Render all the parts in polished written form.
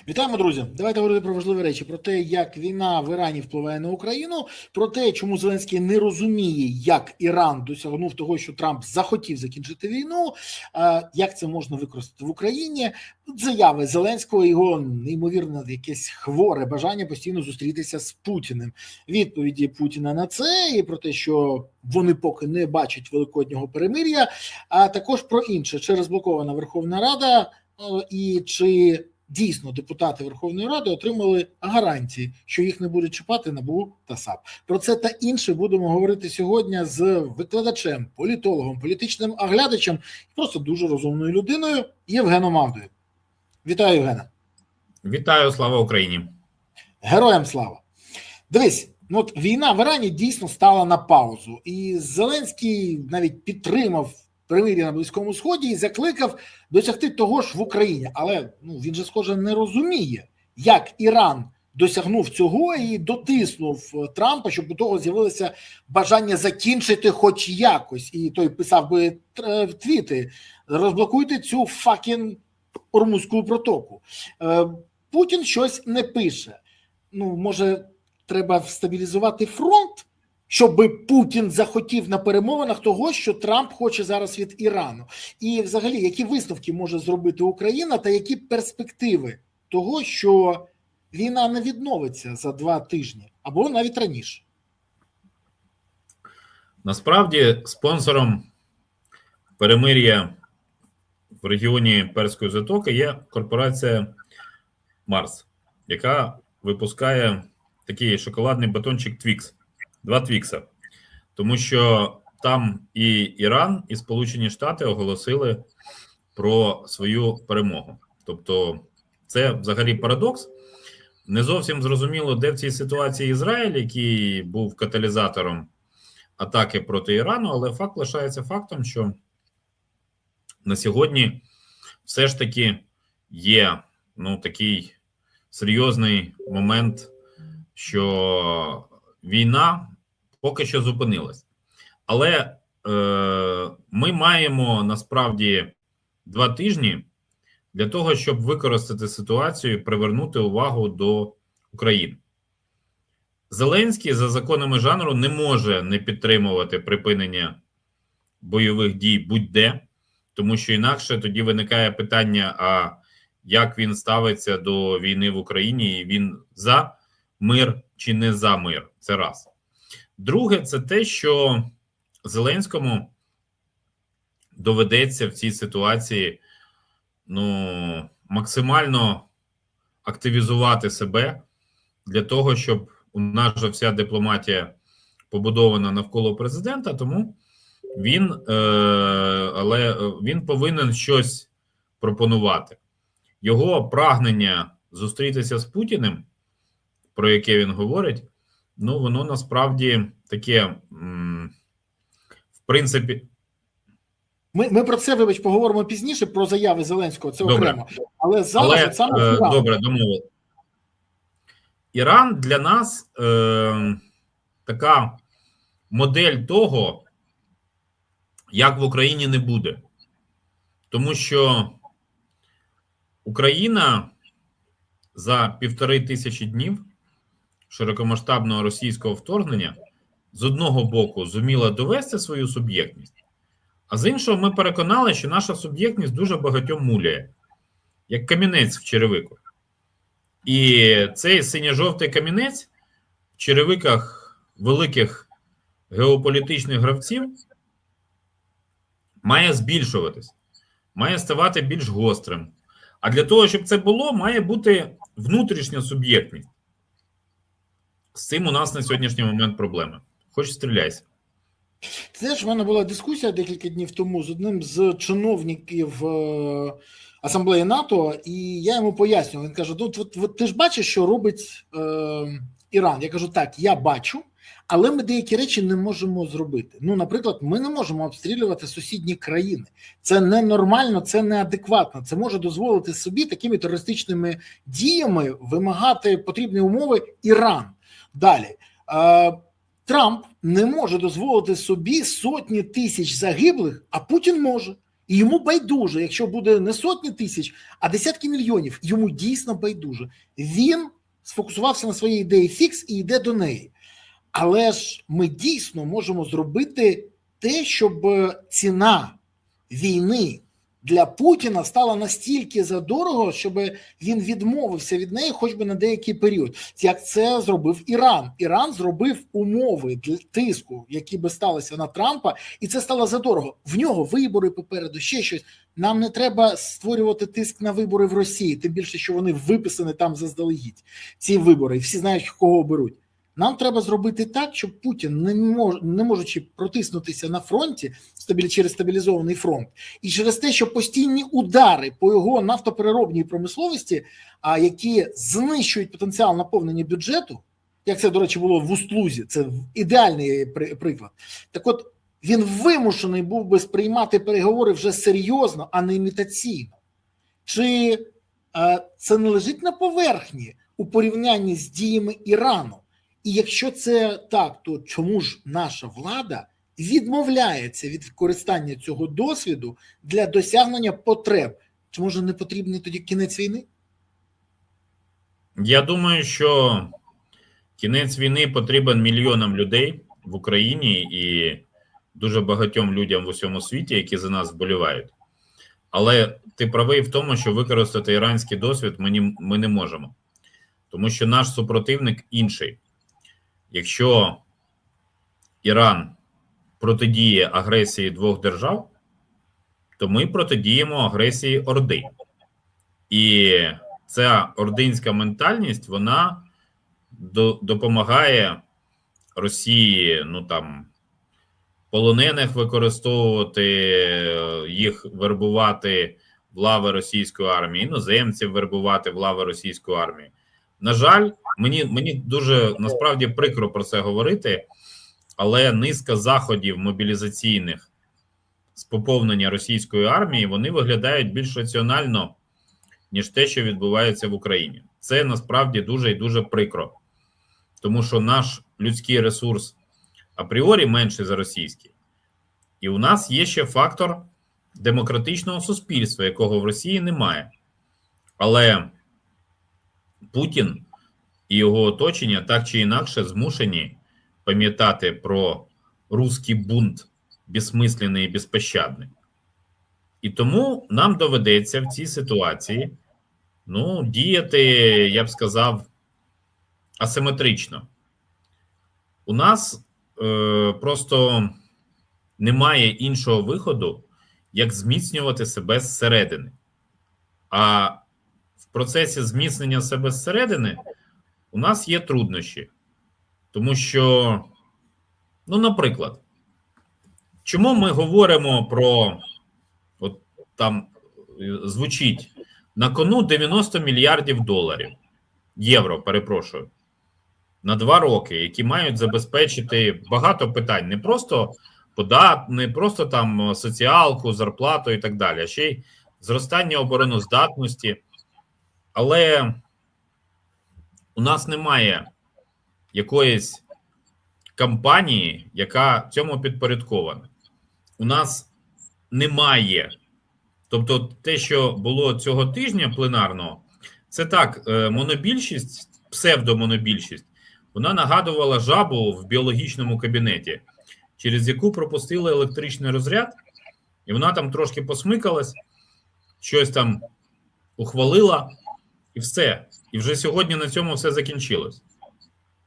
Вітаємо, друзі! Давайте говорити про важливі речі, про те, як війна в Ірані впливає на Україну, про те, чому Зеленський не розуміє, як Іран досягнув того, що Трамп захотів закінчити війну, як це можна використати в Україні. Заяви Зеленського, його неймовірно якесь хворе бажання постійно зустрітися з Путіним. Відповіді Путіна на це і про те, що вони поки не бачать великоднього перемир'я, а також про інше. Чи розблокована Верховна Рада і чи дійсно депутати Верховної Ради отримали гарантії, що їх не буде чіпати НАБУ та САП. Про це та інше будемо говорити сьогодні з викладачем, політологом, політичним оглядачем, просто дуже розумною людиною Євгеном Авдою. Вітаю, Євгена. Вітаю, слава Україні. Героям слава. Дивись, от війна в Ірані дійсно стала на паузу. І Зеленський навіть підтримав перемир'я на Близькому Сході і закликав досягти того ж в Україні. Але він же, схоже, не розуміє, як Іран досягнув цього і дотиснув Трампа, щоб у того з'явилося бажання закінчити хоч якось. І той писав би твіти: розблокуйте цю факін Ормузьку протоку. Путін щось не пише. Може, треба стабілізувати фронт, щоб Путін захотів на перемовинах того, що Трамп хоче зараз від Ірану. І взагалі, які висновки може зробити Україна та які перспективи того, що війна не відновиться за 2 тижні або навіть раніше? Насправді, спонсором перемир'я в регіоні Перської затоки є корпорація Марс, яка випускає такий шоколадний батончик Твікс. 2 Твікса. Тому що там і Іран, і Сполучені Штати оголосили про свою перемогу. Тобто це взагалі парадокс. Не зовсім зрозуміло, де в цій ситуації Ізраїль, який був каталізатором атаки проти Ірану, але факт лишається фактом, що на сьогодні все ж таки є такий серйозний момент, що війна поки що зупинилась. Але ми маємо насправді 2 тижні для того, щоб використати ситуацію і привернути увагу до України. Зеленський за законами жанру не може не підтримувати припинення бойових дій будь-де, тому що інакше тоді виникає питання, а як він ставиться до війни в Україні, і він за мир чи не за мир. Це раз. Друге, це те, що Зеленському доведеться в цій ситуації максимально активізувати себе для того, щоб у нас же вся дипломатія побудована навколо президента, тому він повинен щось пропонувати. Його прагнення зустрітися з Путіним, про яке він говорить, воно насправді таке, в принципі... Ми про це, вибач, поговоримо пізніше, про заяви Зеленського, це окремо. Але зараз саме добре, домовили. Іран для нас така модель того, як в Україні не буде. Тому що Україна за 1500 днів широкомасштабного російського вторгнення з одного боку зуміла довести свою суб'єктність, а з іншого ми переконали, що наша суб'єктність дуже багатьом муляє, як камінець в черевику. І цей синьо-жовтий камінець в черевиках великих геополітичних гравців має збільшуватись, має ставати більш гострим. А для того, щоб це було, має бути внутрішня суб'єктність. З цим у нас на сьогоднішній момент проблеми. Хоч стріляйся. Це ж в мене була дискусія декілька днів тому з одним з чиновників Асамблеї НАТО, і я йому пояснював. Він каже, ти ж бачиш, що робить Іран? Я кажу, так, я бачу, але ми деякі речі не можемо зробити. Наприклад, ми не можемо обстрілювати сусідні країни. Це ненормально, це неадекватно. Це може дозволити собі такими терористичними діями вимагати потрібні умови Іран. Далі. Трамп не може дозволити собі сотні тисяч загиблих, а Путін може. І йому байдуже, якщо буде не сотні тисяч, а десятки мільйонів, йому дійсно байдуже. Він сфокусувався на своїй ідеї фікс і йде до неї. Але ж ми дійсно можемо зробити те, щоб ціна війни для Путіна стала настільки задорого, щоб він відмовився від неї хоч би на деякий період. Як це зробив Іран. Іран зробив умови для тиску, які би сталися на Трампа, і це стало задорого. В нього вибори попереду, ще щось. Нам не треба створювати тиск на вибори в Росії, тим більше, що вони виписані там заздалегідь, ці вибори, і всі знають, кого оберуть. Нам треба зробити так, щоб Путін, не можучи протиснутися на фронті, через стабілізований фронт, і через те, що постійні удари по його нафтопереробній промисловості, які знищують потенціал наповнення бюджету, як це, до речі, було в Усть-Лузі, це ідеальний приклад. Так от, він вимушений був би сприймати переговори вже серйозно, а не імітаційно. Чи це не лежить на поверхні у порівнянні з діями Ірану? І якщо це так, то чому ж наша влада відмовляється від використання цього досвіду для досягнення потреб? Чи може не потрібний тоді кінець війни? Я думаю, що кінець війни потрібен мільйонам людей в Україні і дуже багатьом людям в усьому світі, які за нас вболівають. Але ти правий в тому, що використати іранський досвід ми не можемо. Тому що наш супротивник інший. Якщо Іран протидіє агресії двох держав, то ми протидіємо агресії Орди. І ця ординська ментальність, вона допомагає Росії, полонених використовувати, їх вербувати в лави російської армії, іноземців вербувати в лави російської армії. На жаль, мені дуже насправді прикро про це говорити, але низка заходів мобілізаційних з поповнення російської армії, вони виглядають більш раціонально, ніж те, що відбувається в Україні. Це насправді дуже і дуже прикро. Тому що наш людський ресурс апріорі менший за російський. І у нас є ще фактор демократичного суспільства, якого в Росії немає. Але Путін і його оточення так чи інакше змушені пам'ятати про руський бунт безсмисленний і безпощадний. І тому нам доведеться в цій ситуації діяти, я б сказав, асиметрично. У нас просто немає іншого виходу, як зміцнювати себе зсередини. А в процесі зміцнення себе зсередини у нас є труднощі. Тому що, наприклад, чому ми говоримо про, звучить, на кону 90 мільярдів євро, перепрошую, на 2 роки, які мають забезпечити багато питань, не просто соціалку, зарплату і так далі, а ще й зростання обороноздатності. Але у нас немає якоїсь кампанії, яка цьому підпорядкована. У нас немає. Тобто те, що було цього тижня пленарного, це так, монобільшість, псевдомонобільшість, вона нагадувала жабу в біологічному кабінеті, через яку пропустили електричний розряд, і вона там трошки посмикалась, щось там ухвалила, і все. І вже сьогодні на цьому все закінчилось.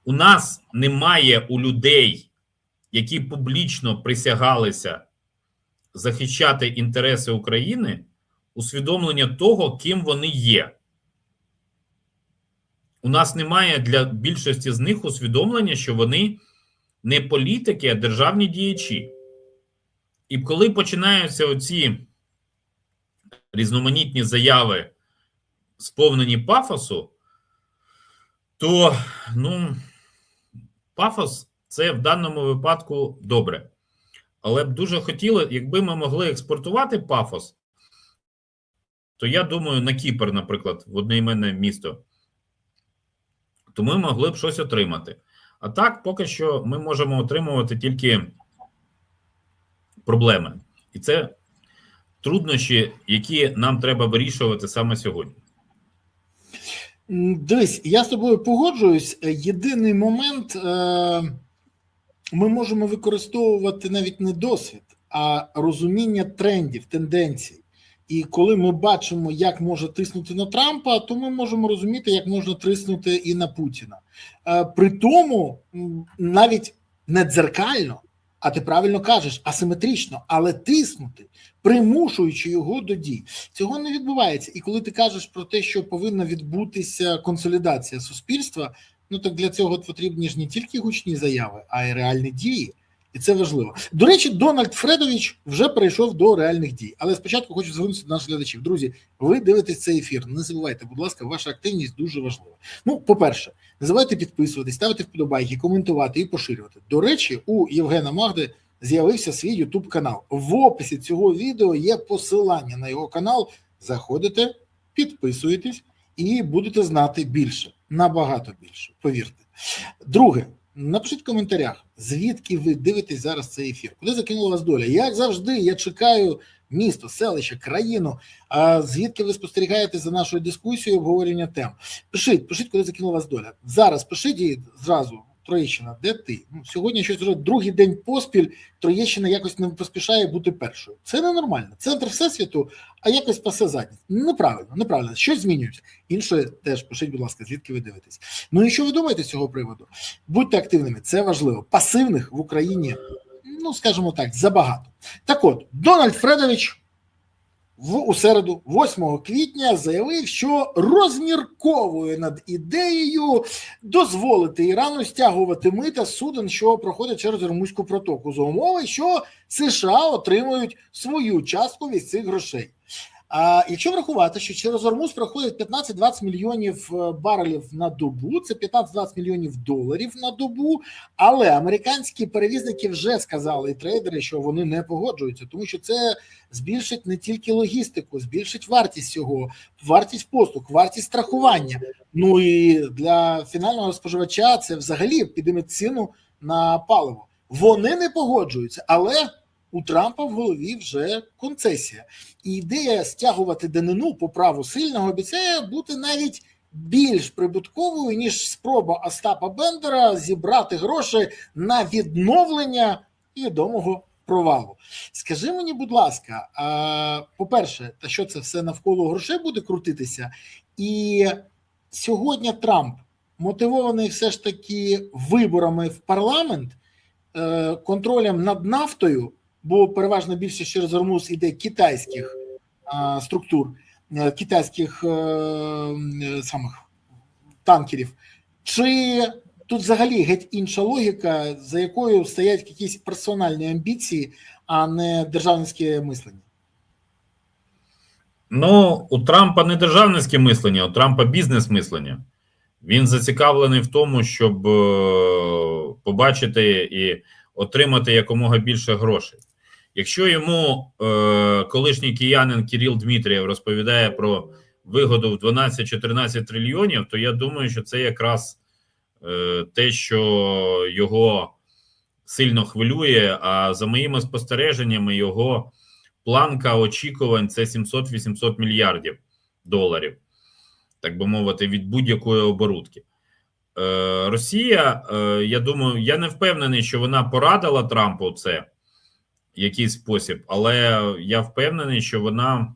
У нас немає у людей, які публічно присягалися захищати інтереси України, усвідомлення того, ким вони є. У нас немає для більшості з них усвідомлення, що вони не політики, а державні діячі. І коли починаються оці різноманітні заяви, сповнені пафосу, то, пафос – це в даному випадку добре. Але б дуже хотіло, якби ми могли експортувати пафос, то я думаю, на Кіпр, наприклад, в одноіменне місто, то ми могли б щось отримати. А так, поки що ми можемо отримувати тільки проблеми. І це труднощі, які нам треба вирішувати саме сьогодні. Дивись, я з тобою погоджуюсь. Єдиний момент, ми можемо використовувати навіть не досвід, а розуміння трендів, тенденцій. І коли ми бачимо, як може тиснути на Трампа, то ми можемо розуміти, як можна тиснути і на Путіна. При тому навіть не дзеркально, а ти правильно кажеш, асиметрично, але тиснути, примушуючи його до дій. Цього не відбувається. І коли ти кажеш про те, що повинна відбутися консолідація суспільства, ну так для цього потрібні ж не тільки гучні заяви, а й реальні дії. І це важливо. До речі, Дональд Фредович вже перейшов до реальних дій. Але спочатку хочу звернутися до наших глядачів. Друзі, ви дивитесь цей ефір. Не забувайте, будь ласка, ваша активність дуже важлива. Ну, по-перше, не забувайте підписуватись, ставити вподобайки, коментувати і поширювати. До речі, у Євгена Магди з'явився свій YouTube канал. В описі цього відео є посилання на його канал. Заходите, підписуєтесь і будете знати більше. Набагато більше, повірте. Друге. Напишіть в коментарях, звідки ви дивитесь зараз цей ефір, куди закинула вас доля. Як завжди, я чекаю місто, селище, країну, звідки ви спостерігаєте за нашою дискусією, обговорення тем. Пишіть, куди закинула вас доля. Зараз пишіть і зразу, Троєщина, де ти? Сьогодні щось вже другий день поспіль, Троєщина якось не поспішає бути першою. Це ненормально. Центр Всесвіту, а якось пасе задність. Неправильно. Щось змінюється. Інше теж пишіть, будь ласка, звідки ви дивитесь. Ну і що ви думаєте з цього приводу? Будьте активними, це важливо. Пасивних в Україні, ну, скажімо так, забагато. Так от, Дональд Фредович у середу, 8 квітня, заявив, що розмірковує над ідеєю дозволити Ірану стягувати мита з суден, що проходять через Ормузьку протоку, за умови, що США отримують свою частку від цих грошей. А якщо врахувати, що через Ормуз проходить 15-20 мільйонів барелів на добу, це 15-20 мільйонів доларів на добу, але американські перевізники вже сказали, і трейдери, що вони не погоджуються, тому що це збільшить не тільки логістику, збільшить вартість цього, вартість послуг, вартість страхування. Ну і для фінального споживача це взагалі підніме ціну на паливо. Вони не погоджуються, але у Трампа в голові вже концесія. І ідея стягувати данину по праву сильного обіцяє бути навіть більш прибутковою, ніж спроба Остапа Бендера зібрати гроші на відновлення відомого провалу. Скажи мені, будь ласка, по-перше, та що це все навколо грошей буде крутитися? І сьогодні Трамп мотивований все ж таки виборами в парламент, контролем над нафтою, бо переважно більше через Ормуз іде китайських структур, китайських самих танкерів. Чи тут взагалі геть інша логіка, за якою стоять якісь персональні амбіції, а не державницьке мислення? Ну, у Трампа не державницьке мислення, у Трампа бізнес-мислення. Він зацікавлений в тому, щоб побачити і отримати якомога більше грошей. Якщо йому колишній киянин Кирил Дмитрієв розповідає про вигоду в 12-14 трильйонів, то я думаю, що це якраз те, що його сильно хвилює, а за моїми спостереженнями його планка очікувань – це 700-800 мільярдів доларів, так би мовити, від будь-якої оборудки. Росія, я думаю, я не впевнений, що вона порадила Трампу це в якийсь спосіб, але я впевнений, що вона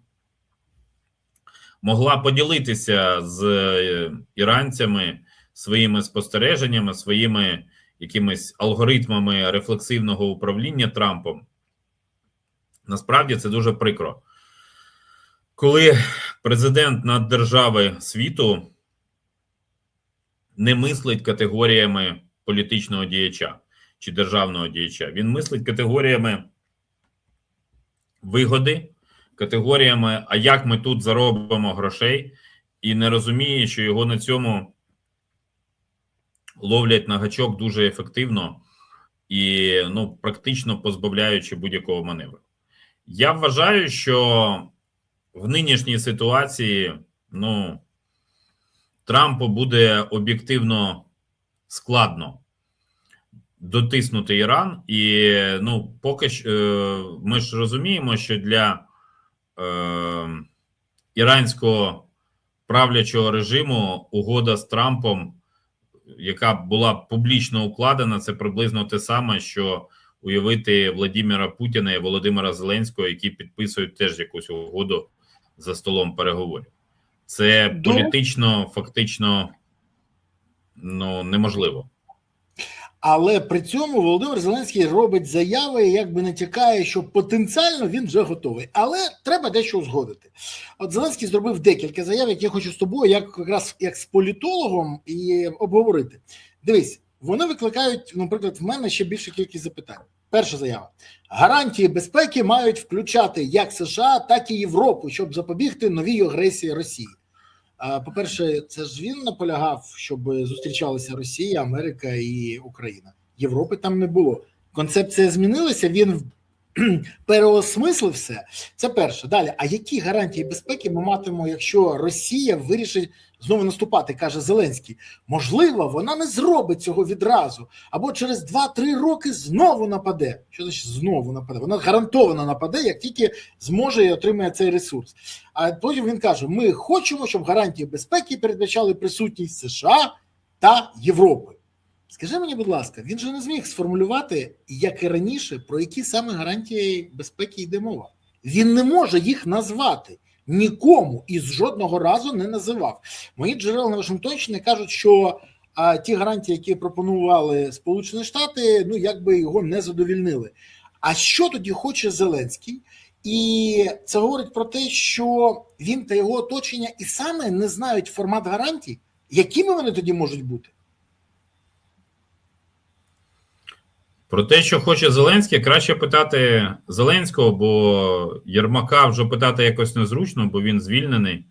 могла поділитися з іранцями своїми спостереженнями, своїми якимись алгоритмами рефлексивного управління Трампом. Насправді це дуже прикро. Коли президент наддержави світу не мислить категоріями політичного діяча чи державного діяча, він мислить категоріями вигоди, категоріями, а як ми тут заробимо грошей, і не розуміє, що його на цьому ловлять на гачок дуже ефективно і практично позбавляючи будь-якого маневру. Я вважаю, що в нинішній ситуації Трампу буде об'єктивно складно дотиснути Іран, і поки що ми ж розуміємо, що для іранського правлячого режиму угода з Трампом, яка була публічно укладена, це приблизно те саме, що уявити Владимира Путіна і Володимира Зеленського, які підписують теж якусь угоду за столом переговорів. Це політично, фактично, неможливо. Але при цьому Володимир Зеленський робить заяви, якби натякає, що потенціально він вже готовий. Але треба дещо узгодити. От Зеленський зробив декілька заяв, які я хочу з тобою якраз як з політологом і обговорити. Дивись, вони викликають, наприклад, в мене ще більша кількість запитань. Перша заява. Гарантії безпеки мають включати як США, так і Європу, щоб запобігти новій агресії Росії. По-перше, це ж він наполягав, щоб зустрічалися Росія, Америка і Україна. Європи там не було. Концепція змінилася, він переосмислив все. Це перше. Далі, а які гарантії безпеки ми матимемо, якщо Росія вирішить знову наступати, каже Зеленський. Можливо, вона не зробить цього відразу, або через 2-3 роки знову нападе. Що значить знову нападе? Вона гарантовано нападе, як тільки зможе і отримає цей ресурс. А потім він каже, ми хочемо, щоб гарантії безпеки передбачали присутність США та Європи. Скажи мені, будь ласка, він же не зміг сформулювати, як і раніше, про які саме гарантії безпеки йде мова. Він не може їх назвати. Нікому і жодного разу не називав. Мої джерела на Вашингтонщині кажуть, що ті гарантії, які пропонували Сполучені Штати, якби його не задовільнили. А що тоді хоче Зеленський? І це говорить про те, що він та його оточення і саме не знають формат гарантій, якими вони тоді можуть бути. Про те, що хоче Зеленський, краще питати Зеленського, бо Єрмака вже питати якось незручно, бо він звільнений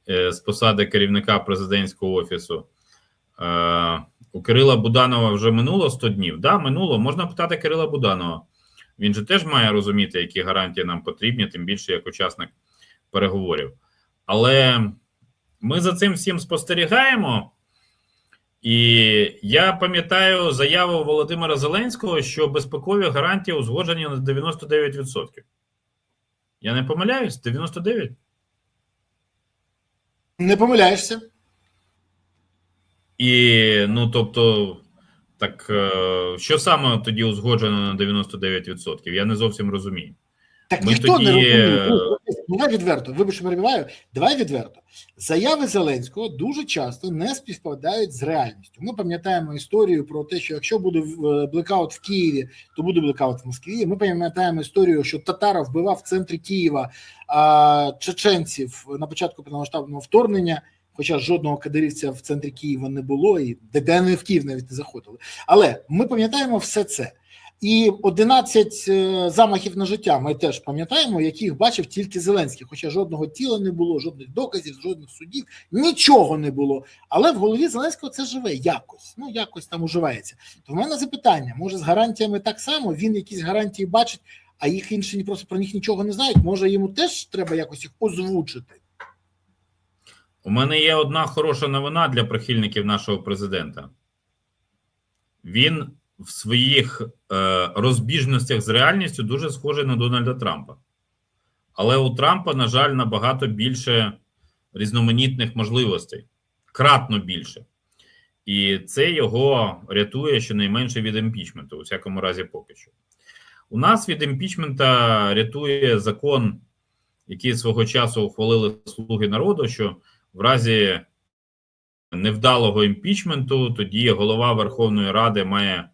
з посади керівника президентського офісу. У Кирила Буданова вже минуло 100 днів. Да, минуло. Можна питати Кирила Буданова. Він же теж має розуміти, які гарантії нам потрібні, тим більше як учасник переговорів. Але ми за цим всім спостерігаємо. І я пам'ятаю заяву Володимира Зеленського, що безпекові гарантії узгоджені на 99%. Я не помиляюсь? 99%? Не помиляєшся. І, тобто, так, що саме тоді узгоджено на 99%? Я не зовсім розумію. Так ніхто не розуміє. Давай відверто, вибач, перебиваю, давай відверто. Заяви Зеленського дуже часто не співпадають з реальністю. Ми пам'ятаємо історію про те, що якщо буде блекаут в Києві, то буде блекаут в Москві. Ми пам'ятаємо історію, що Татаров вбивав в центрі Києва чеченців на початку повномасштабного вторгнення, хоча жодного кадирівця в центрі Києва не було, і де не в Київ навіть не заходили. Але ми пам'ятаємо все це. І 11 замахів на життя ми теж пам'ятаємо, яких бачив тільки Зеленський, хоча жодного тіла не було, жодних доказів, жодних судів, нічого не було. Але в голові Зеленського це живе якось, якось там уживається. То в мене запитання, може з гарантіями так само, він якісь гарантії бачить, а їх інші просто про них нічого не знають, може йому теж треба якось їх озвучити? У мене є одна хороша новина для прихильників нашого президента. Він в своїх розбіжностях з реальністю дуже схожий на Дональда Трампа. Але у Трампа, на жаль, набагато більше різноманітних можливостей. Кратно більше. І це його рятує щонайменше від імпічменту, у всякому разі поки що. У нас від імпічмента рятує закон, який свого часу ухвалили «Слуги народу», що в разі невдалого імпічменту тоді голова Верховної Ради має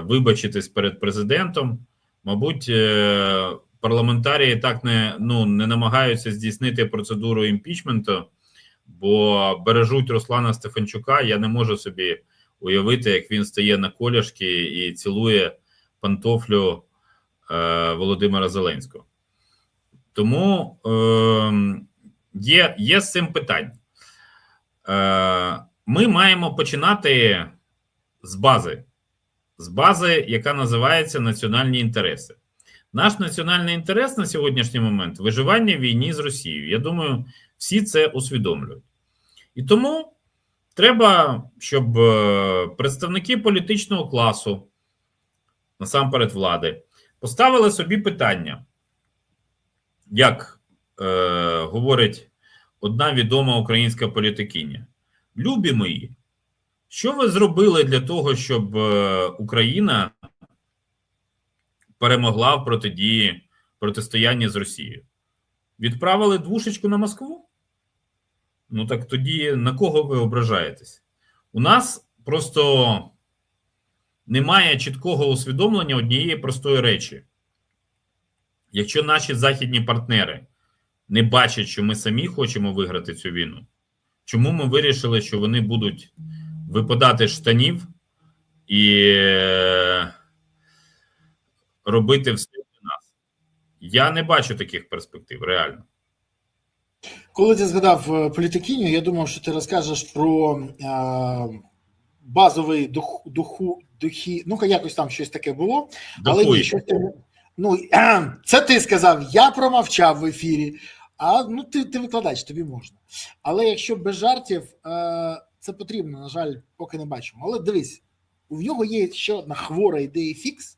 вибачитись перед президентом. Мабуть, парламентарії так не намагаються здійснити процедуру імпічменту, бо бережуть Руслана Стефанчука. Я не можу собі уявити, як він стає на колішки і цілує пантофлю Володимира Зеленського. Тому є з цим питання. Ми маємо починати з бази, яка називається національні інтереси. Наш національний інтерес на сьогоднішній момент – виживання в війні з Росією. Я думаю, всі це усвідомлюють. І тому треба, щоб представники політичного класу, насамперед влади, поставили собі питання. як говорить одна відома українська політикиня: любі мої, що ви зробили для того, щоб Україна перемогла в протистоянні з Росією? Відправили двушечку на Москву? Ну так тоді на кого ви ображаєтесь? У нас просто немає чіткого усвідомлення однієї простої речі. Якщо наші західні партнери не бачать, що ми самі хочемо виграти цю війну, чому ми вирішили, що вони будуть випадати з штанів і робити все для нас? Я не бачу таких перспектив, реально. Коли ти згадав політикиню, я думав, що ти розкажеш про базовий духи, ну якось там щось таке було, але ні, щось ну, це ти сказав, я промовчав в ефірі, а ну ти викладач, тобі можна. Але якщо без жартів, це потрібно, на жаль, поки не бачимо. Але дивись, у нього є ще одна хвора ідея фікс,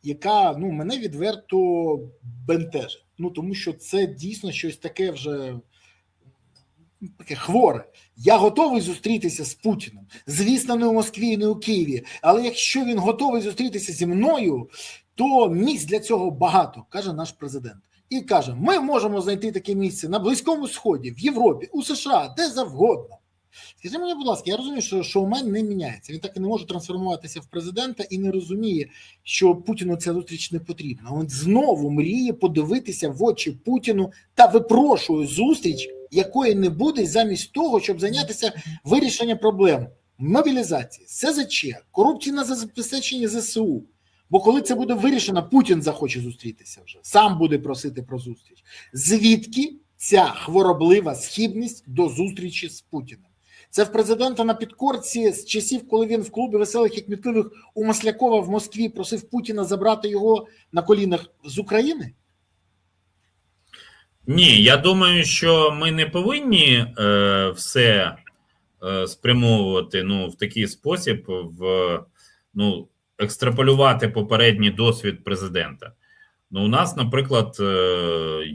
яка, ну, мене відверто бентежить. Ну, тому що це дійсно щось таке вже таке хворе. Я готовий зустрітися з Путіним. Звісно, не у Москві, не у Києві. Але якщо він готовий зустрітися зі мною, то місць для цього багато, каже наш президент. І каже, ми можемо знайти таке місце на Близькому Сході, в Європі, у США, де завгодно. Скажи мені, будь ласка, я розумію, що шоумен не міняється. Він так і не може трансформуватися в президента і не розуміє, що Путіну ця зустріч не потрібна. Він знову мріє подивитися в очі Путіну та випрошує зустріч, якої не буде, замість того, щоб зайнятися вирішенням проблем мобілізації, СЗЧ, корупції на забезпеченні ЗСУ. Бо коли це буде вирішено, Путін захоче зустрітися вже, сам буде просити про зустріч. Звідки ця хвороблива схибність до зустрічі з Путіним? Це в президента на підкорці з часів, коли він в клубі веселих і кмітливих у Маслякова в Москві просив Путіна забрати його на колінах з України? Ні, я думаю, що ми не повинні все спрямовувати в такий спосіб, екстраполювати попередній досвід президента. У нас, наприклад,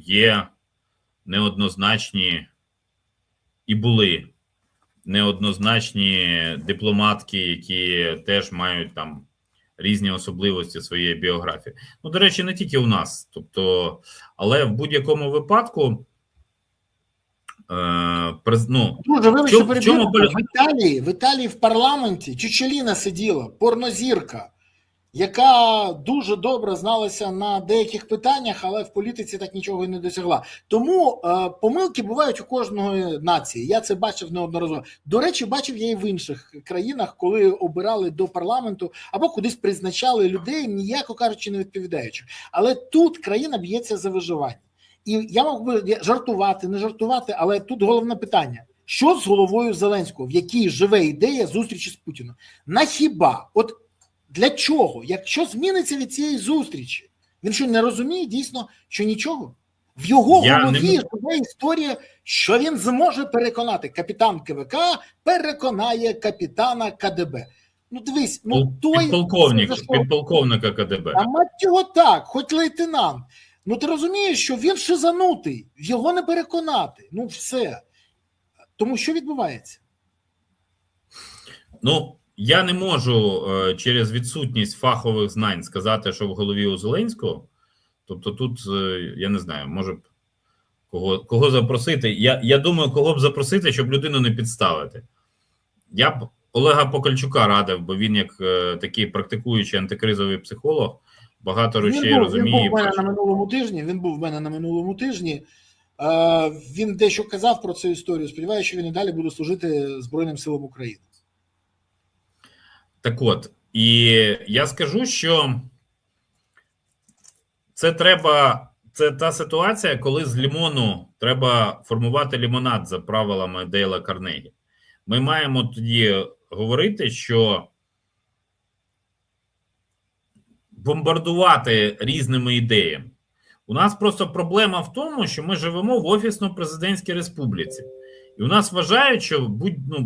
є неоднозначні і були неоднозначні дипломатки, які теж мають там різні особливості своєї біографії. До речі, не тільки у нас. Тобто, але в будь-якому випадку Дуже вибачте, в Італії в парламенті Чучеліна сиділа, порнозірка, яка дуже добре зналася на деяких питаннях, але в політиці так нічого і не досягла. Тому помилки бувають у кожної нації. Я це бачив неодноразово. До речі, бачив я і в інших країнах, коли обирали до парламенту або кудись призначали людей, ніяко кажучи, не відповідаючи. Але тут країна б'ється за виживання. І я мог би жартувати, не жартувати, але тут головне питання. Що з головою Зеленського, в якій живе ідея зустрічі з Путіним? На хіба? От для чого? Якщо зміниться від цієї зустрічі? Він що, не розуміє дійсно, що нічого? В його голові живе історія, що він зможе переконати. Капітан КВК переконає капітана КДБ. Ну дивись, той... Підполковника КДБ. А мать його так, хоч лейтенант. Ти розумієш, що він шизанутий, його не переконати. Все. Тому що відбувається? Я не можу через відсутність фахових знань сказати, що в голові у Зеленського. Тобто тут, я не знаю, може б кого запросити. Я думаю, кого б запросити, щоб людину не підставити. Я б Олега Покальчука радив, бо він як такий практикуючий антикризовий психолог, багато речей розуміє. Він був в мене на минулому тижні. Він дещо казав про цю історію. Сподіваюся, що він і далі буде служити Збройним силам України. Так от, і я скажу, що це та ситуація, коли з лимону треба формувати лимонад за правилами Дейла Карнегі. Ми маємо тоді говорити, що бомбардувати різними ідеями. У нас просто проблема в тому, що ми живемо в офісно-президентській республіці. І у нас вважають, що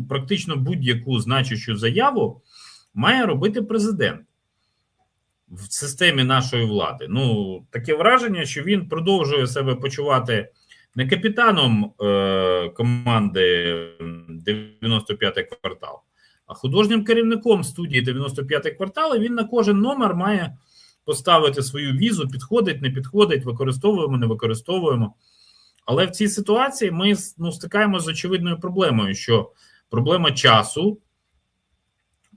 практично будь-яку значущу заяву має робити президент. в системі нашої влади. Ну, таке враження, що він продовжує себе почувати не капітаном команди 95-й квартал, а художнім керівником студії 95-й квартал, і він на кожен номер має поставити свою візу, підходить, не підходить, використовуємо, не використовуємо. Але в цій ситуації ми стикаємося з очевидною проблемою, що проблема часу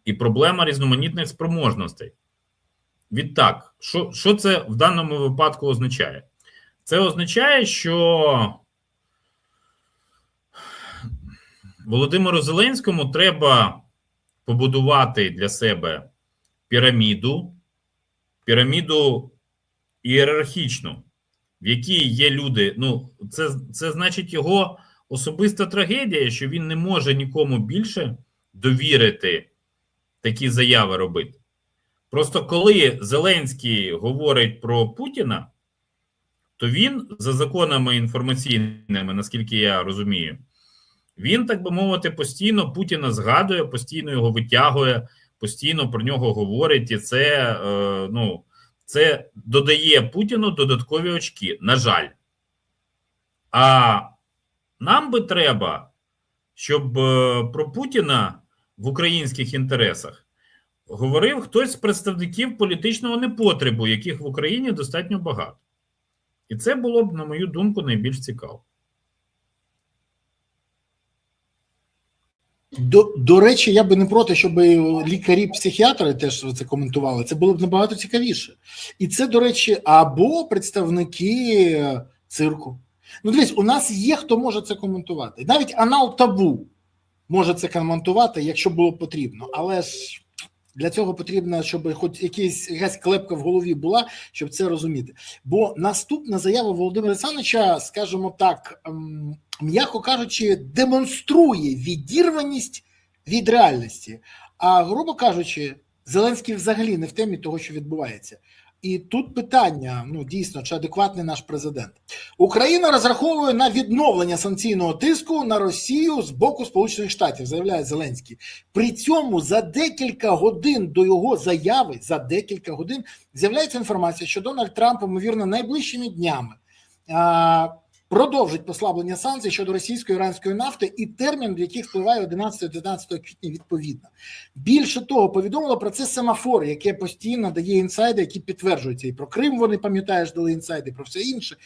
і проблема різноманітних спроможностей. Відтак, що це в даному випадку означає? Це означає, що Володимиру Зеленському треба побудувати для себе піраміду ієрархічну, в якій є люди. Ну, це значить його особиста трагедія, що він не може нікому більше довірити такі заяви робити. Просто коли Зеленський говорить про Путіна, то він за законами інформаційними, наскільки я розумію, він, так би мовити, постійно Путіна згадує, постійно його витягує, постійно про нього говорить, і це, це додає Путіну додаткові очки, на жаль. А нам би треба, щоб про Путіна в українських інтересах говорив хтось з представників політичного непотребу, яких в Україні достатньо багато. І це було б, на мою думку, найбільш цікаво. До речі, я би не проти, щоб лікарі-психіатри теж це коментували. Це було б набагато цікавіше. І це, до речі, або представники цирку. Ну, дивись, у нас є, хто може це коментувати. Навіть Анал Табу може це коментувати, якщо було потрібно. Але ж для цього потрібно, щоб хоч якась клепка в голові була, щоб це розуміти. Бо наступна заява Володимира Олександровича, скажімо так, м'яко кажучи, демонструє відірваність від реальності. А, грубо кажучи, Зеленський взагалі не в темі того, що відбувається. І тут питання, дійсно, чи адекватний наш президент. Україна розраховує на відновлення санкційного тиску на Росію з боку Сполучених Штатів, заявляє Зеленський. При цьому за декілька годин до його заяви, з'являється інформація, що Дональд Трамп, ймовірно, найближчими днями продовжить послаблення санкцій щодо російської і іранської нафти, і термін, в яких спливає 11-19 квітня відповідно. Більше того, повідомило про це Семафор, яке постійно дає інсайди, які підтверджуються. І про Крим вони, пам'ятаєш, дали інсайди, і про все інше.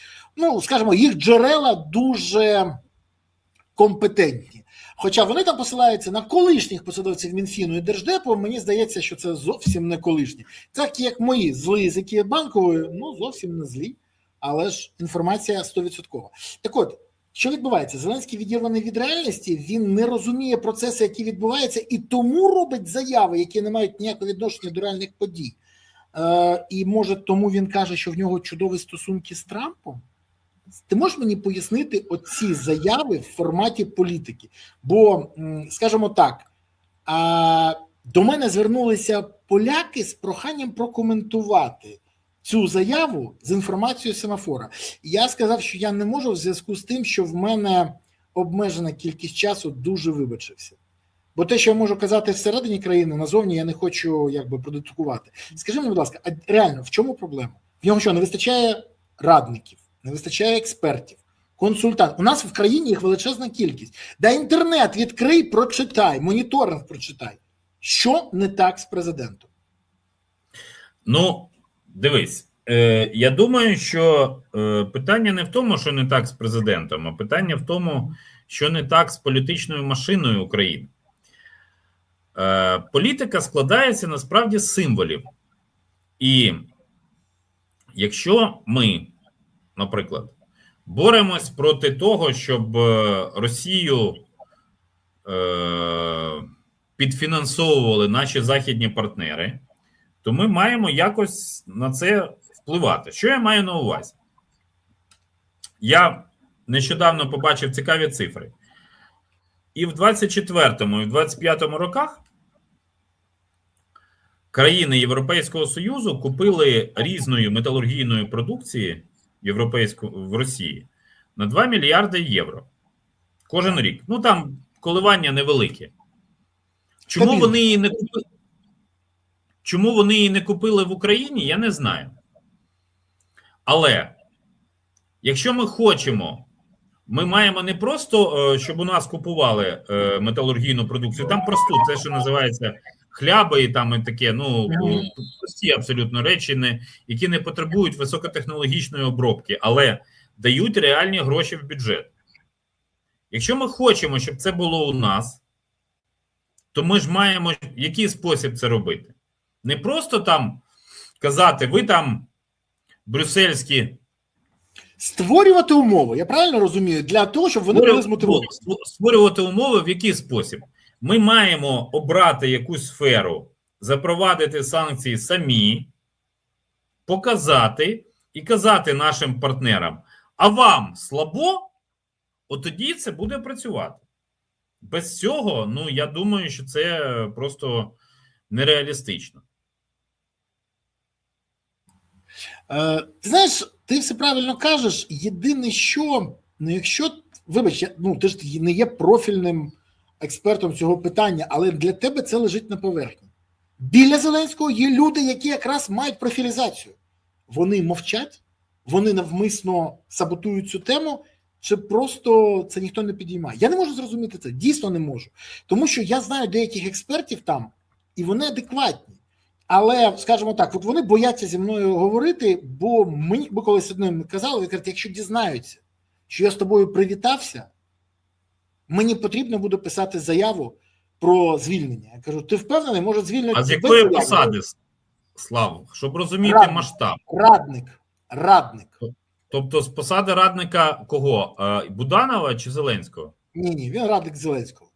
Скажімо, їх джерела дуже компетентні. Хоча вони там посилаються на колишніх посадовців Мінфіну і Держдепу, мені здається, що це зовсім не колишні. Так як мої злі з Банкової, зовсім не злі. Але ж інформація 100%. Так от, що відбувається? Зеленський відірваний від реальності, він не розуміє процеси, які відбуваються, і тому робить заяви, які не мають ніякого відношення до реальних подій. І, може, тому він каже, що в нього чудові стосунки з Трампом? Ти можеш мені пояснити оці заяви в форматі політики? Бо, скажімо так, до мене звернулися поляки з проханням прокоментувати цю заяву з інформацією Семафора. Я сказав, що я не можу в зв'язку з тим, що в мене обмежена кількість часу, дуже вибачився. Бо те, що я можу казати всередині країни, назовні я не хочу продукувати. Скажи мені, будь ласка, а реально, в чому проблема? В нього що, не вистачає радників, не вистачає експертів, консультантів? У нас в країні їх величезна кількість. Да інтернет відкрий, прочитай, моніторинг прочитай. Що не так з президентом? Дивись, я думаю, що питання не в тому, що не так з президентом, а питання в тому, що не так з політичною машиною України. Політика складається насправді з символів. І якщо ми, наприклад, боремось проти того, щоб Росію підфінансовували наші західні партнери, то ми маємо якось на це впливати. Що я маю на увазі? Я нещодавно побачив цікаві цифри. І в 24-му, і в 25-му роках країни Європейського Союзу купили різної металургійної продукції в Росії на 2 мільярди євро. Кожен рік. Там коливання невелике. Чому вони її не купили? Чому вони її не купили в Україні, я не знаю. Але якщо ми хочемо, ми маємо не просто, щоб у нас купували металургійну продукцію, там просту, це що називається хляби і там і таке, ну, прості абсолютно речі, які не потребують високотехнологічної обробки, але дають реальні гроші в бюджет. Якщо ми хочемо, щоб це було у нас, то ми ж маємо в який спосіб це робити? Не просто там казати, ви там брюссельські... Створювати умови, я правильно розумію, для того, щоб вони були змотивовані. Створювати умови в який спосіб? Ми маємо обрати якусь сферу, запровадити санкції самі, показати і казати нашим партнерам, а вам слабо, от тоді це буде працювати. Без цього, ну, я думаю, що це просто нереалістично. Ти знаєш, ти все правильно кажеш. Єдине, що, ну, якщо, вибач, ну, ти ж не є профільним експертом цього питання, але для тебе це лежить на поверхні. Біля Зеленського є люди, які якраз мають профілізацію. Вони мовчать, вони навмисно саботують цю тему, чи просто це ніхто не підіймає. Я не можу зрозуміти це, дійсно не можу. Тому що я знаю деяких експертів там, і вони адекватні. Але, скажімо так, от вони бояться зі мною говорити, бо мені колись одним казали, кажуть, якщо дізнаються, що я з тобою привітався, мені потрібно буде писати заяву про звільнення. Я кажу, ти впевнений, може звільнити... А з якої посади, Слав, щоб розуміти радник, масштаб? Радник. Тобто з посади радника кого? Буданова чи Зеленського? Ні, він радник Зеленського.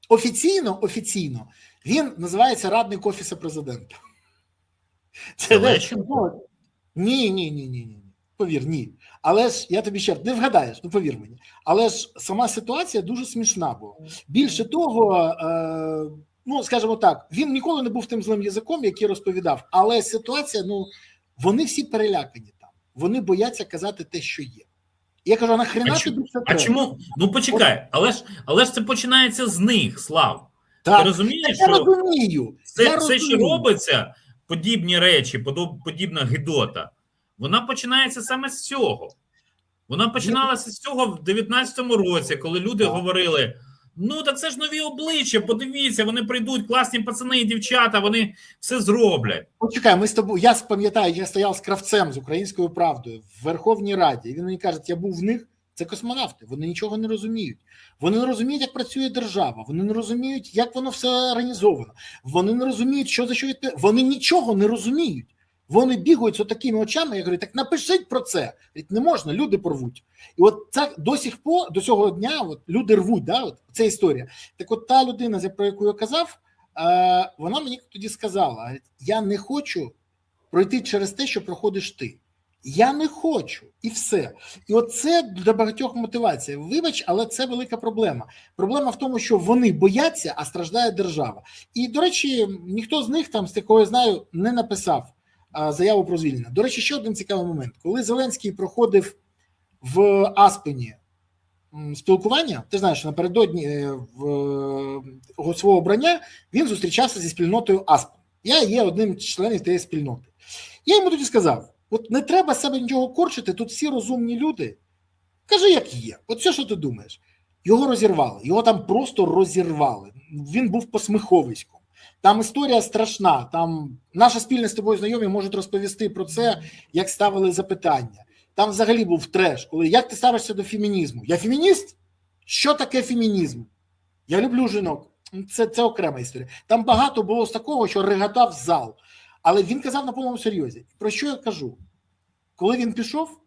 Офіційно, він називається радник Офісу Президента. Це Ні. Повір, ні. Але ж, я тобі ще не вгадаєш, ну повір мені. Але ж сама ситуація дуже смішна була. Більше того, ну, скажімо так, він ніколи не був тим злим язиком, який розповідав. Але ситуація, ну, вони всі перелякані там. Вони бояться казати те, що є. Я кажу, а нахрена тобі це треба? А чому? Ну, почекай, але ж це починається з них, Слав. Так. Ти розумієш, я що розумію. Все, що робиться, подібні речі, подібна гидота, вона починається саме з цього. Вона починалася з цього в 19-му році, коли люди говорили, ну, так це ж нові обличчя, подивіться, вони прийдуть, класні пацани і дівчата, вони все зроблять. Почекай, ми з тобою, я пам'ятаю, я стояв з Кравцем, з Українською правдою в Верховній Раді, і він мені каже, я був в них, це космонавти, вони нічого не розуміють. Вони не розуміють, як працює держава, вони не розуміють, як воно все організовано, вони не розуміють, що за що відповідає, вони нічого не розуміють. Вони бігають з такими очами, я говорю, так напишіть про це. Не можна, люди порвуть. І от це до сих пор, до цього дня, от люди рвуть, да, от ця історія. Так от та людина, про яку я казав, вона мені тоді сказала, я не хочу пройти через те, що проходиш ти. Я не хочу, і все. І от це для багатьох мотивація. Вибач, але це велика проблема. Проблема в тому, що вони бояться, а страждає держава. І, до речі, ніхто з них, там, з такого я знаю, не написав заяву про звільнення. До речі, ще один цікавий момент. Коли Зеленський проходив в Аспені спілкування, ти знаєш, що напередодні свого обрання він зустрічався зі спільнотою Аспен. Я є одним з членів тієї спільноти. Я йому тоді сказав, от не треба себе нічого корчити, тут всі розумні люди. Кажи, як є. От все, що ти думаєш. Його розірвали, його там просто розірвали. Він був посміховиськом. Там історія страшна, там наші спільні з тобою знайомі можуть розповісти про це, як ставили запитання. Там взагалі був треш, коли як ти ставишся до фемінізму? Я фемініст? Що таке фемінізм? Я люблю жінок. Це окрема історія. Там багато було з такого, що реготав зал. Але він казав на повному серйозі. Про що я кажу? Коли він пішов,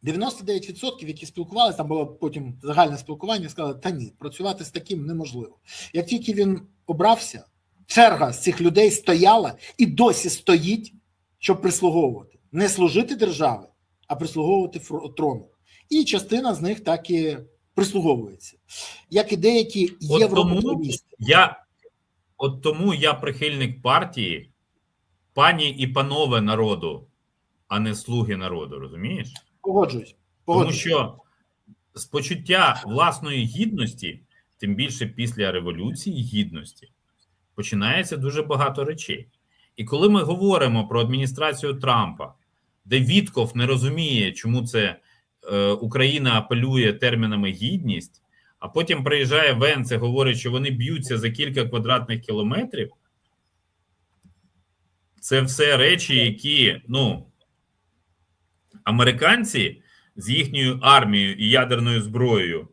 99%, які спілкувалися, там було потім загальне спілкування, сказали, та ні, працювати з таким неможливо. Як тільки він обрався, черга з цих людей стояла і досі стоїть, щоб прислуговувати. Не служити державі, а прислуговувати трону. І частина з них так і прислуговується. Як і деякі європейські. От тому я прихильник партії пані і панове народу, а не слуги народу, розумієш? Погоджуюсь. Тому що з почуття власної гідності, тим більше після Революції Гідності, починається дуже багато речей. І коли ми говоримо про адміністрацію Трампа, де Вітков не розуміє, чому це Україна апелює термінами гідність, а потім приїжджає Венц і говорить, що вони б'ються за кілька квадратних кілометрів, це все речі, які, американці з їхньою армією і ядерною зброєю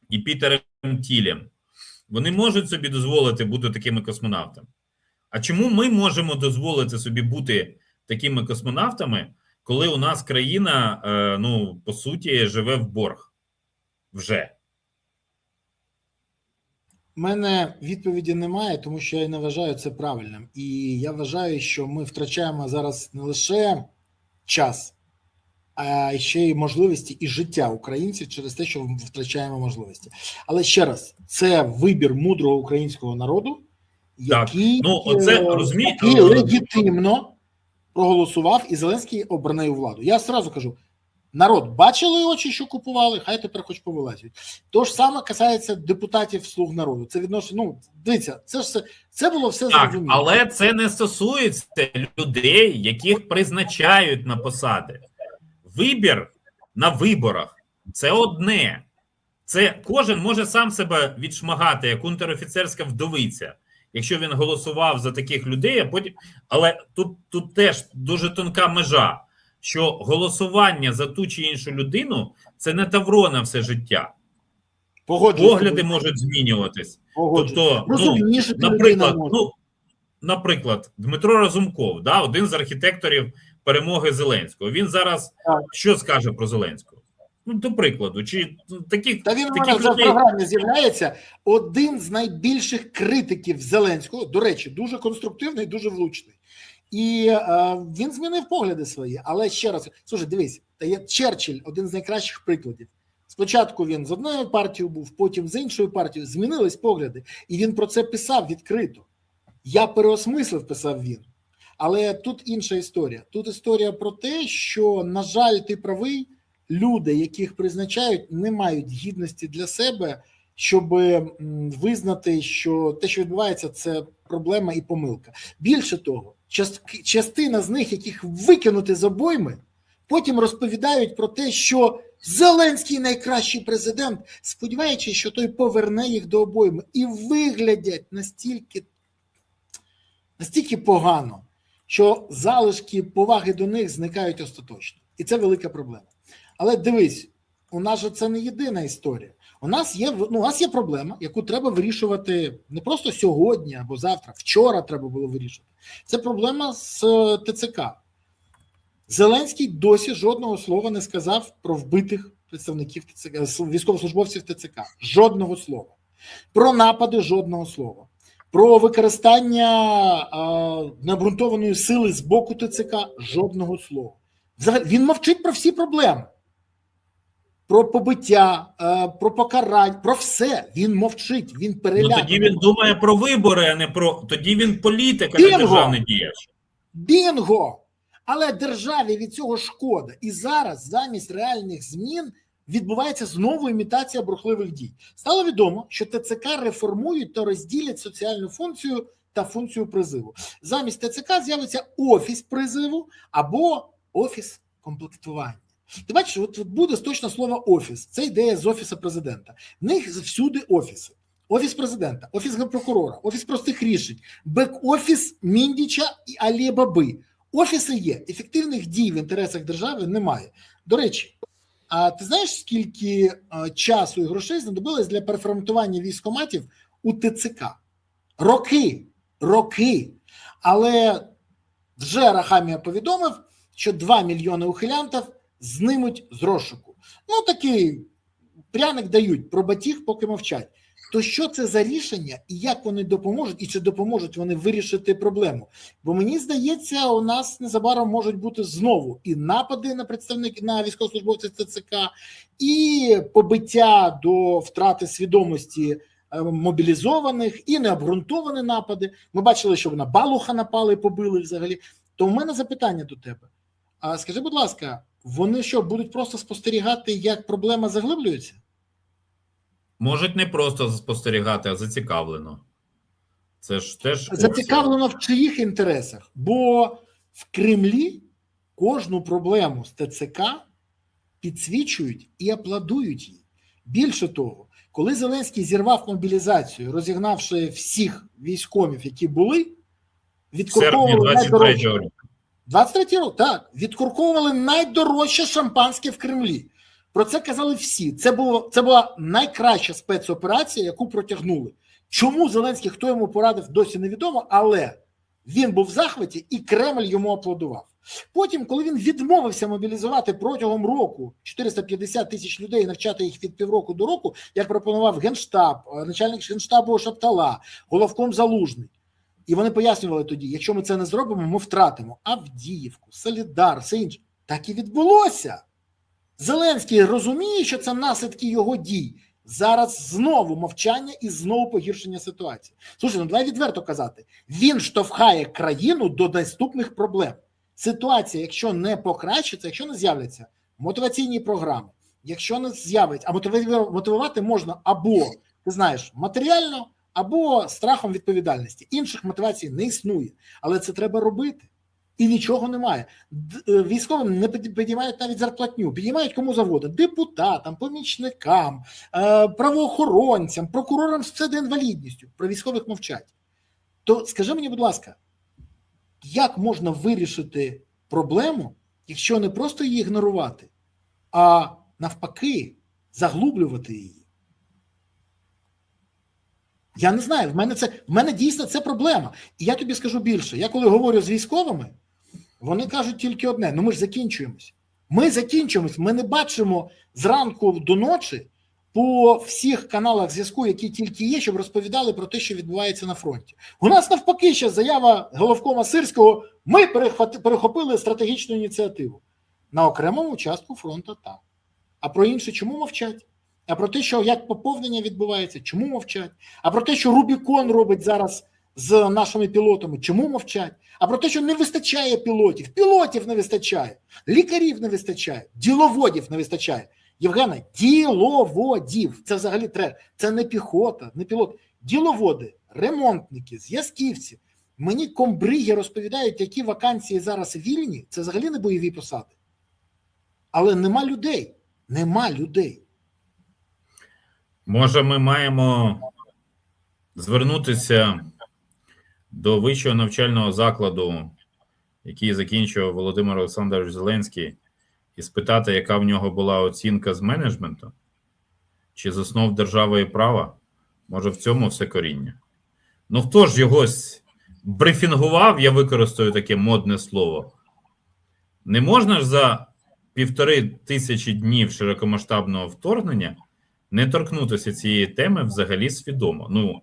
і Пітером Тілем, вони можуть собі дозволити бути такими космонавтами. А чому ми можемо дозволити собі бути такими космонавтами, коли у нас країна, по суті, живе в борг? Вже. У мене відповіді немає, тому що я не вважаю це правильним. І я вважаю, що ми втрачаємо зараз не лише час, а ще й можливості і життя українців через те, що ми втрачаємо можливості. Але ще раз, це вибір мудрого українського народу, який легітимно проголосував, і Зеленський обране у владу. Я одразу кажу, народ бачили очі, що купували, хай тепер хоч повилазять. То ж саме касається депутатів «Слуг народу». Це відносно, дивіться, це було все зрозуміло. Але це не стосується людей, яких призначають на посади. Вибір на виборах – це одне. Це кожен може сам себе відшмагати, як унтер-офіцерська вдовиця, якщо він голосував за таких людей, а потім... Але тут теж дуже тонка межа, що голосування за ту чи іншу людину – це не тавро на все життя. Погляди можуть змінюватись. Тобто, наприклад, Дмитро Разумков, один з архітекторів перемоги Зеленського. Він зараз що скаже про Зеленського? До прикладу, чи таких він людей... в програмі з'являється один з найбільших критиків Зеленського, до речі, дуже конструктивний, дуже влучний. І він змінив погляди свої. Але ще раз, слушай, дивись, Черчилль один з найкращих прикладів. Спочатку він з однією партією був, потім з іншою партією. Змінились погляди. І він про це писав відкрито. Я переосмислив, писав він. Але тут інша історія. Тут історія про те, що, на жаль, ти правий, люди, яких призначають, не мають гідності для себе, щоб визнати, що те, що відбувається, це проблема і помилка. Більше того, частина з них, яких викинути з обойми, потім розповідають про те, що Зеленський найкращий президент, сподіваючись, що той поверне їх до обойми. І виглядять настільки погано, що залишки поваги до них зникають остаточно. І це велика проблема. Але дивись, у нас же це не єдина історія. У нас є проблема, яку треба вирішувати не просто сьогодні або завтра, вчора треба було вирішувати. Це проблема з ТЦК. Зеленський досі жодного слова не сказав про вбитих представників ТЦК, військовослужбовців ТЦК. Жодного слова. Про напади жодного слова. Про використання необґрунтованої сили з боку ТЦК жодного слова. Взагалі, він мовчить про всі проблеми. Про побиття, про покарання, про все. Він мовчить, він переляканий. Тоді він думає про вибори, а не про... Тоді він політик, а не державний діяч. Бінго! Але державі від цього шкода. І зараз замість реальних змін відбувається знову імітація бурхливих дій. Стало відомо, що ТЦК реформують та розділять соціальну функцію та функцію призиву. Замість ТЦК з'явиться офіс призиву або офіс комплектування. Ти бачиш, от буде точно слово «офіс». Це ідея з Офісу президента. В них всюди офіси. Офіс президента, офіс генпрокурора, офіс простих рішень, бек-офіс Міндіча і Алібаби. Офіси є, ефективних дій в інтересах держави немає. До речі, а ти знаєш, скільки часу і грошей знадобилось для переформатування військкоматів у ТЦК? Роки. Але вже Рахамія повідомив, що 2 мільйони ухилянтів знимуть з розшуку. Такий пряник дають, про батіг поки мовчать. То що це за рішення і як вони допоможуть, і чи допоможуть вони вирішити проблему? Бо мені здається, у нас незабаром можуть бути знову і напади на військовослужбовців ТЦК, і побиття до втрати свідомості мобілізованих, і необґрунтовані напади. Ми бачили, що на Балуха напали і побили взагалі. То в мене запитання до тебе. А скажи, будь ласка, вони що, будуть просто спостерігати, як проблема заглиблюється? Можуть не просто спостерігати, а зацікавлено. Це ж теж Зацікавлено в чиїх інтересах, бо в Кремлі кожну проблему з ТЦК підсвічують і аплодують їй. Більше того, коли Зеленський зірвав мобілізацію, розігнавши всіх військомів, які були, відкурковували найдорожче. 23-й рік, так. Відкурковували найдорожче шампанське в Кремлі. Про це казали всі. Це була найкраща спецоперація, яку протягнули. Чому Зеленський, хто йому порадив, досі невідомо, але він був в захваті і Кремль йому аплодував. Потім, коли він відмовився мобілізувати протягом року 450 тисяч людей, навчати їх від півроку до року, як пропонував Генштаб, начальник Генштабу Шаптала, головком Залужний. І вони пояснювали тоді, якщо ми це не зробимо, ми втратимо Авдіївку, Солідар, все інше. Так і відбулося. Зеленський розуміє, що це наслідки його дій. Зараз знову мовчання і знову погіршення ситуації. Слушай, давай відверто казати. Він штовхає країну до наступних проблем. Ситуація, якщо не покращиться, якщо не з'являться мотиваційні програми, якщо не з'явиться, а мотивувати можна або, ти знаєш, матеріально, або страхом відповідальності. Інших мотивацій не існує. Але це треба робити. І нічого немає. Військовим не підіймають навіть зарплатню, підіймають кому завгодно. Депутатам, помічникам, правоохоронцям, прокурорам з псевдоінвалідністю. Про військових мовчать. То скажи мені, будь ласка, як можна вирішити проблему, якщо не просто її ігнорувати, а навпаки заглублювати її? Я не знаю, в мене дійсно це проблема. І я тобі скажу більше. Я коли говорю з військовими, вони кажуть тільки одне: ну ми ж закінчуємось. Ми не бачимо зранку до ночі по всіх каналах зв'язку, які тільки є, щоб розповідали про те, що відбувається на фронті. У нас навпаки ще заява головкома Сирського: ми перехопили стратегічну ініціативу. На окремому участку фронту так. А про інше чому мовчать? А про те, що як поповнення відбувається, чому мовчать? А про те, що Рубікон робить зараз з нашими пілотами, чому мовчать? А про те, що не вистачає пілотів не вистачає, лікарів не вистачає, діловодів не вистачає. Євгена, діловодів, це взагалі треба, це не піхота, не пілот. Діловоди, ремонтники, зв'язківці. Мені комбриги розповідають, які вакансії зараз вільні, це взагалі не бойові посади. Але нема людей. Може, ми маємо звернутися до вищого навчального закладу, який закінчив Володимир Олександрович Зеленський, і спитати, яка в нього була оцінка з менеджменту, чи з основ держави і права? Може, в цьому все коріння? Ну, хто ж його брифінгував, я використаю таке модне слово. Не можна ж за 1500 днів широкомасштабного вторгнення не торкнутися цієї теми взагалі свідомо. Ну,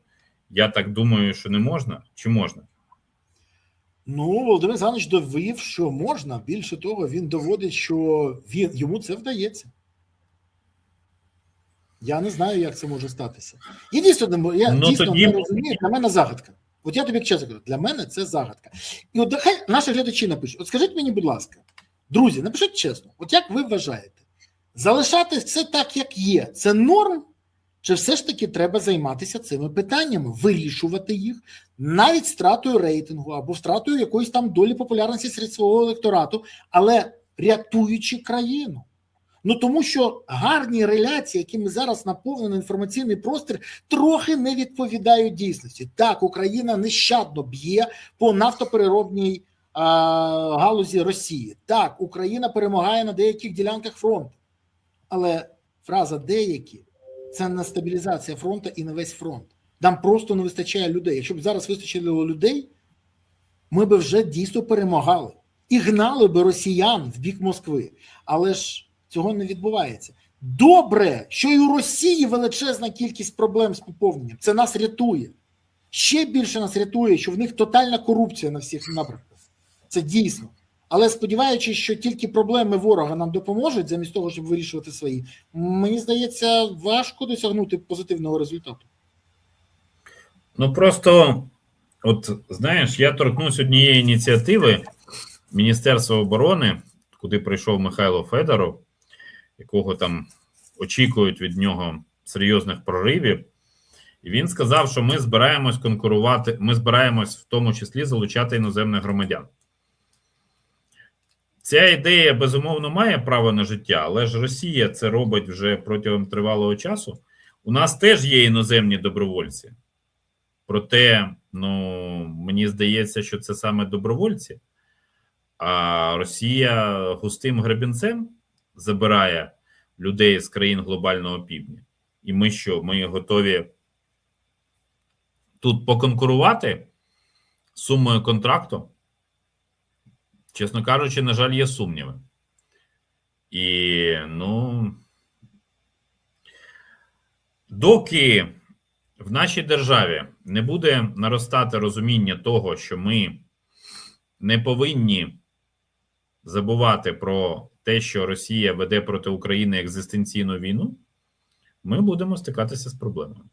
я так думаю, що не можна. Чи можна? Ну, Володимир Олександрович довів, що можна. Більше того, він доводить, що йому це вдається. Я не знаю, як це може статися. І дійсно, не розумію, для мене загадка. От я тобі чесно кажу, для мене це загадка. І от хай наші глядачі напишуть. От скажіть мені, будь ласка, друзі, напишіть чесно, от як ви вважаєте, залишати все так, як є, це норм? Чи все ж таки треба займатися цими питаннями, вирішувати їх навіть стратою рейтингу або втратою якоїсь там долі популярності серед свого електорату, але рятуючи країну? Ну тому що гарні реляції, якими зараз наповнений інформаційний простір, трохи не відповідають дійсності. Так, Україна нещадно б'є по нафтопереробній галузі Росії. Так, Україна перемагає на деяких ділянках фронту. Але фраза «деякі» – це не стабілізація фронту і не весь фронт. Нам просто не вистачає людей. Якщо б зараз вистачило людей, ми б вже дійсно перемагали. І гнали б росіян в бік Москви. Але ж цього не відбувається. Добре, що і у Росії величезна кількість проблем з поповненням. Це нас рятує. Ще більше нас рятує, що в них тотальна корупція на всіх напрямках. Це дійсно. Але сподіваючись, що тільки проблеми ворога нам допоможуть, замість того, щоб вирішувати свої, мені здається, важко досягнути позитивного результату. Ну просто, от знаєш, я торкнусь однієї ініціативи Міністерства оборони, куди прийшов Михайло Федоров, якого там очікують від нього серйозних проривів. І він сказав, що ми збираємось конкурувати, ми збираємось в тому числі залучати іноземних громадян. Ця ідея, безумовно, має право на життя, але ж Росія це робить вже протягом тривалого часу. У нас теж є іноземні добровольці. Проте, мені здається, що це саме добровольці, а Росія густим гребінцем забирає людей з країн глобального півдня. І ми що, ми готові тут поконкурувати з сумою контракту? Чесно кажучи, на жаль, є сумніви. І, доки в нашій державі не буде наростати розуміння того, що ми не повинні забувати про те, що Росія веде проти України екзистенційну війну, ми будемо стикатися з проблемами.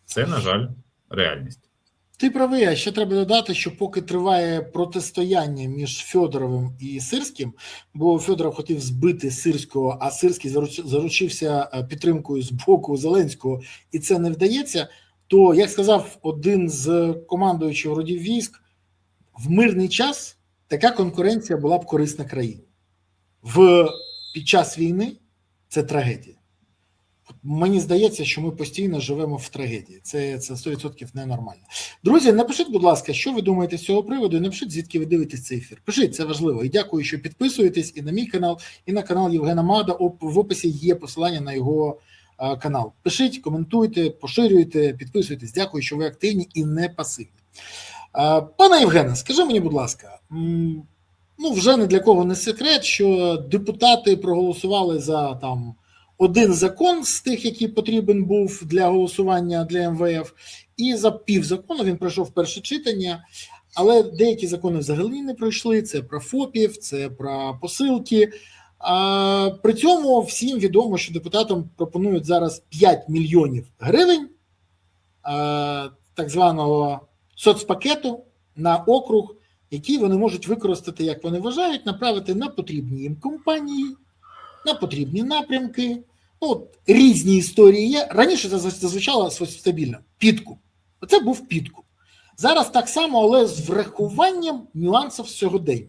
Це, на жаль, реальність. Ти правий, а ще треба додати, що поки триває протистояння між Фьодоровим і Сирським, бо Фьодоров хотів збити Сирського, а Сирський заручився підтримкою з боку Зеленського, і це не вдається, то, як сказав один з командуючих родів військ, в мирний час така конкуренція була б корисна країні. Під час війни це трагедія. Мені здається, що ми постійно живемо в трагедії. Це 100% ненормально. Друзі, напишіть, будь ласка, що ви думаєте з цього приводу, і напишіть, звідки ви дивитесь цей ефір. Пишіть, це важливо. І дякую, що підписуєтесь і на мій канал, і на канал Євгена Мада. В описі є посилання на його канал. Пишіть, коментуйте, поширюйте, підписуйтесь. Дякую, що ви активні і не пасивні. Пане Євгене, скажи мені, будь ласка, вже ні для кого не секрет, що депутати проголосували за один закон з тих, який потрібен був для голосування для МВФ, і за півзакону він пройшов перше читання, але деякі закони взагалі не пройшли, це про ФОПів, це про посилки. При цьому всім відомо, що депутатам пропонують зараз 5 мільйонів гривень так званого соцпакету на округ, який вони можуть використати, як вони вважають, направити на потрібні їм компанії, на потрібні напрямки. Різні історії є. Раніше це зазвучало стабільно. Підкуп. Оце був підкуп. Зараз так само, але з врахуванням нюансів сьогодення.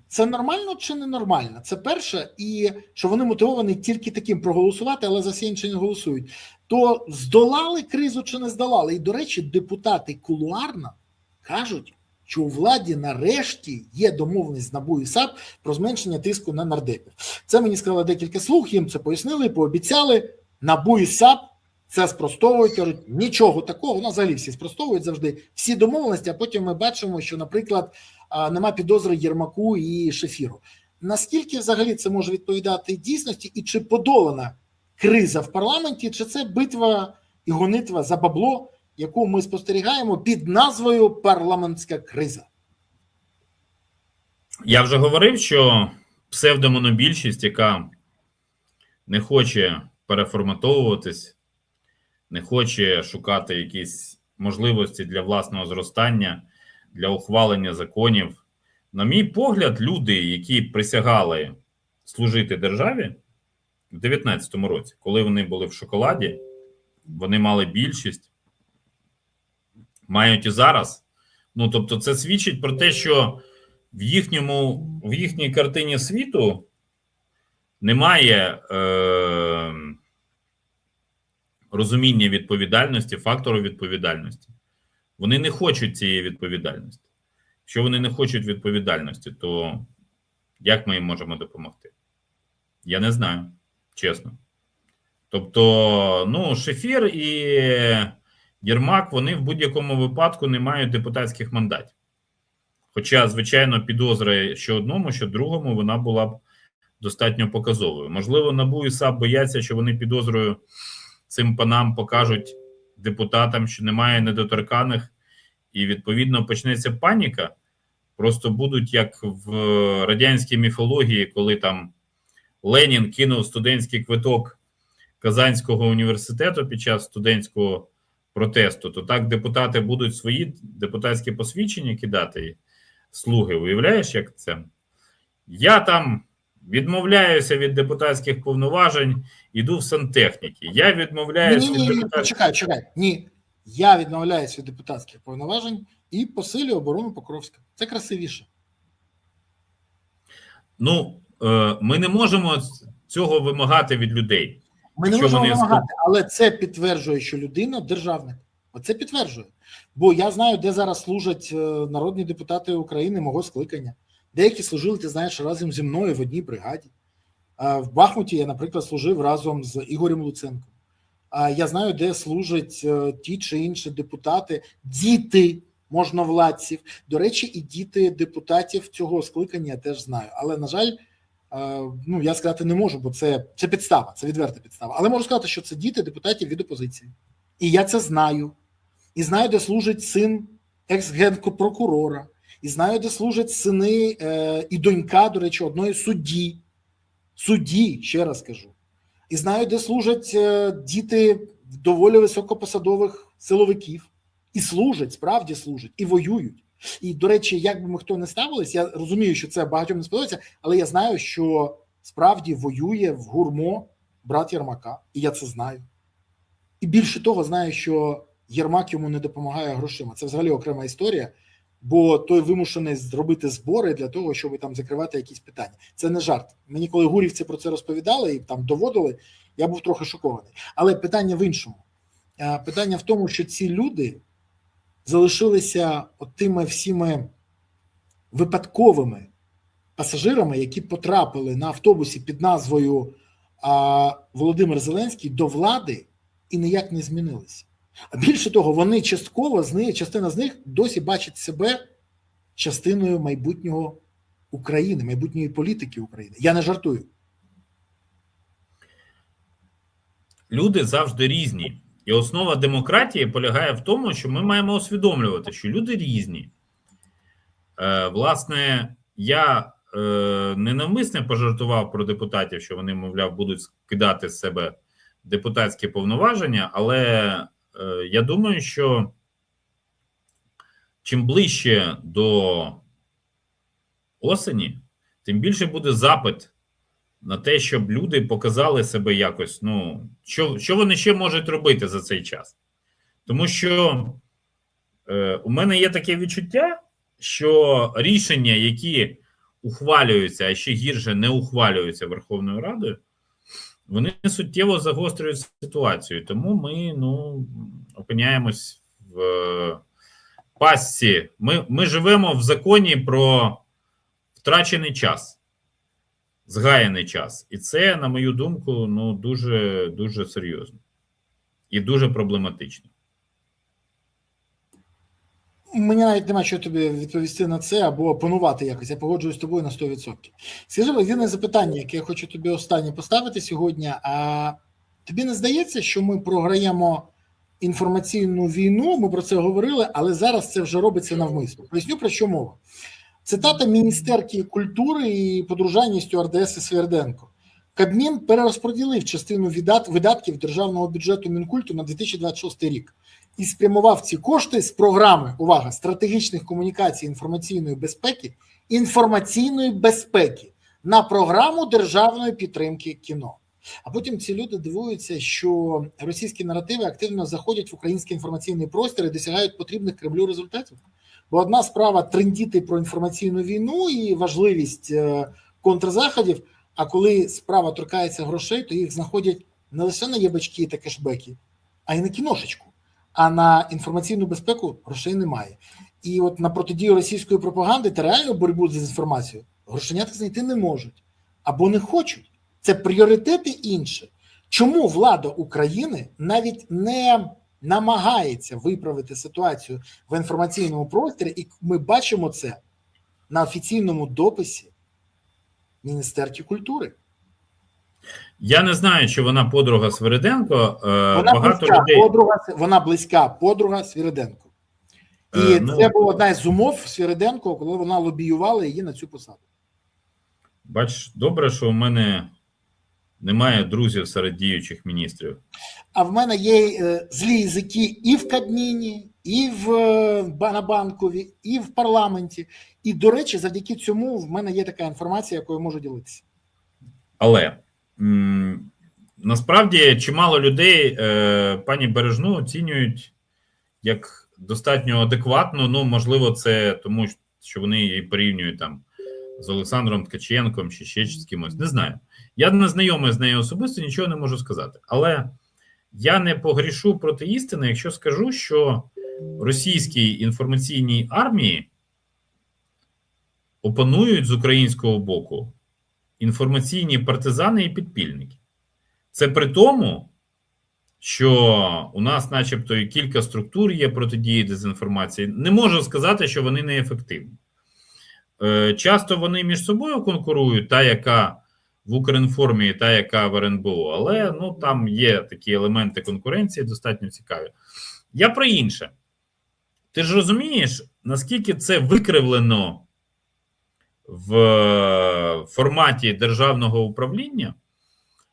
Це нормально чи не нормально? Це перше. І що вони мотивовані тільки таким проголосувати, але за все інше не голосують. То здолали кризу чи не здолали? І, до речі, депутати кулуарно кажуть, що у владі нарешті є домовленість з НАБУ і САП про зменшення тиску на нардепів. Це мені сказали декілька слуг, їм це пояснили, пообіцяли. НАБУ і САП це спростовують, кажуть, нічого такого, взагалі всі спростовують завжди всі домовленості, а потім ми бачимо, що, наприклад, нема підозри Єрмаку і Шефіру. Наскільки взагалі це може відповідати дійсності, і чи подолана криза в парламенті, чи це битва і гонитва за бабло, яку ми спостерігаємо під назвою парламентська криза? Я вже говорив, що псевдомонобільшість, яка не хоче переформатовуватись, не хоче шукати якісь можливості для власного зростання, для ухвалення законів. На мій погляд, люди, які присягали служити державі в 19-му році, коли вони були в шоколаді, вони мали більшість, мають і зараз. Тобто це свідчить про те, що в їхній картині світу немає розуміння відповідальності, фактору відповідальності. Вони не хочуть цієї відповідальності. Якщо вони не хочуть відповідальності, то як ми їм можемо допомогти? Я не знаю, чесно. Тобто, Шефір і Єрмак, вони в будь-якому випадку не мають депутатських мандатів. Хоча, звичайно, підозра що одному, що другому, вона була б достатньо показовою. Можливо, НАБУ і САП бояться, що вони підозрою цим панам покажуть депутатам, що немає недоторканих, і, відповідно, почнеться паніка. Просто будуть, як в радянській міфології, коли там Ленін кинув студентський квиток Казанського університету під час студентського протесту, то так депутати будуть свої депутатські посвідчення кидати, слуги. Уявляєш, як це? Я там відмовляюся від депутатських повноважень, іду в сантехніки. Я відмовляюся від Ні, депутатських... чекай. Ні. Я відмовляюся від депутатських повноважень і посилюю оборону Покровська. Це красивіше. Ну, ми не можемо цього вимагати від людей. Ми не можемо вимагати, але це підтверджує, що людина державник. Оце підтверджує. Бо я знаю, де зараз служать народні депутати України мого скликання. Деякі служили, ти знаєш, разом зі мною в одній бригаді. В Бахмуті я, наприклад, служив разом з Ігорем Луценком. Я знаю, де служать ті чи інші депутати, діти можновладців. До речі, і діти депутатів цього скликання я теж знаю. Але, на жаль, ну, я сказати не можу, бо це підстава, це відверта підстава. Але можу сказати, що це діти депутатів від опозиції. І я це знаю. І знаю, де служить син екс-генпрокурора. І знаю, де служать сини і донька, до речі, одної судді. Судді, ще раз кажу. І знаю, де служать діти доволі високопосадових силовиків. І служать, справді служать, і воюють. І, до речі, як би ми хто не ставились, я розумію, що це багатьом не сподобається, але я знаю, що справді воює в ГУРМО брат Єрмака, і я це знаю. І більше того, знаю, що Єрмак йому не допомагає грошима. Це взагалі окрема історія, бо той вимушений зробити збори для того, щоб там закривати якісь питання. Це не жарт. Мені коли гурівці про це розповідали і там доводили, я був трохи шокований. Але питання в іншому. Питання в тому, що ці люди залишилися тими всіми випадковими пасажирами, які потрапили на автобусі під назвою Володимир Зеленський до влади і ніяк не змінилися. А більше того, вони частково, частина з них досі бачить себе частиною майбутнього України, майбутньої політики України. Я не жартую. Люди завжди різні. І основа демократії полягає в тому, що ми маємо усвідомлювати, що люди різні. Власне, я ненавмисне пожартував про депутатів, що вони, мовляв, будуть скидати з себе депутатські повноваження, але я думаю, що чим ближче до осені, тим більше буде запит на те, щоб люди показали себе якось, ну, що вони ще можуть робити за цей час. Тому що у мене є таке відчуття, що рішення, які ухвалюються, а ще гірше не ухвалюються Верховною Радою, вони суттєво загострюють ситуацію. Тому ми, ну, опиняємось в пастці. Ми живемо в законі про втрачений час, згаяний час. І це, на мою думку, ну, дуже серйозно і дуже проблематично. Мені навіть немає що тобі відповісти на це або опонувати якось. Я погоджуюсь з тобою на 100%. Скажи, єдине запитання, яке я хочу тобі останнє поставити сьогодні. А тобі не здається, що ми програємо інформаційну війну? Ми про це говорили, але зараз це вже робиться навмисно. Поясню, про що мова. Цитата міністерки культури і подружання стюардеси Сверденко. Кабмін перерозподілив частину видатків державного бюджету Мінкульту на 2026 рік і спрямував ці кошти з програми, увага, стратегічних комунікацій інформаційної безпеки на програму державної підтримки кіно. А потім ці люди дивуються, що російські наративи активно заходять в український інформаційний простір і досягають потрібних Кремлю результатів. Бо одна справа трендіти про інформаційну війну і важливість контрзаходів, а коли справа торкається грошей, то їх знаходять не лише на єбачки та кешбеки, а й на кіношечку. А на інформаційну безпеку грошей немає. І от на протидію російської пропаганди та реальну боротьбу з інформацією грошенятки знайти не можуть. Або не хочуть. Це пріоритети інші. Чому влада України навіть не намагається виправити ситуацію в інформаційному просторі, і ми бачимо це на офіційному дописі Міністерки культури? Я не знаю, чи вона подруга Свериденко. Вона близька подруга Свириденко. І це була одна із умов Свириденко, коли вона лобіювала її на цю посаду. Бач, добре, що у мене немає друзів серед діючих міністрів. А в мене є злі язики і в Кабміні, і на Банкові, і в парламенті. І, до речі, завдяки цьому в мене є така інформація, якою можу ділитися. Але насправді чимало людей пані Бережну оцінюють як достатньо адекватно. Ну, можливо, це тому, що вони її порівнюють там з Олександром Ткаченком чи ще з кимось. Не знаю. Я не знайомий з нею особисто, нічого не можу сказати. Але я не погрішу проти істини, якщо скажу, що російській інформаційній армії опанують з українського боку інформаційні партизани і підпільники. Це при тому, що у нас начебто і кілька структур є протидії дезінформації. Не можу сказати, що вони неефективні. Часто вони між собою конкурують, та, яка в Укрінформі, та, яка в РНБО, але ну, там є такі елементи конкуренції достатньо цікаві. Я про інше. Ти ж розумієш, наскільки це викривлено в форматі державного управління,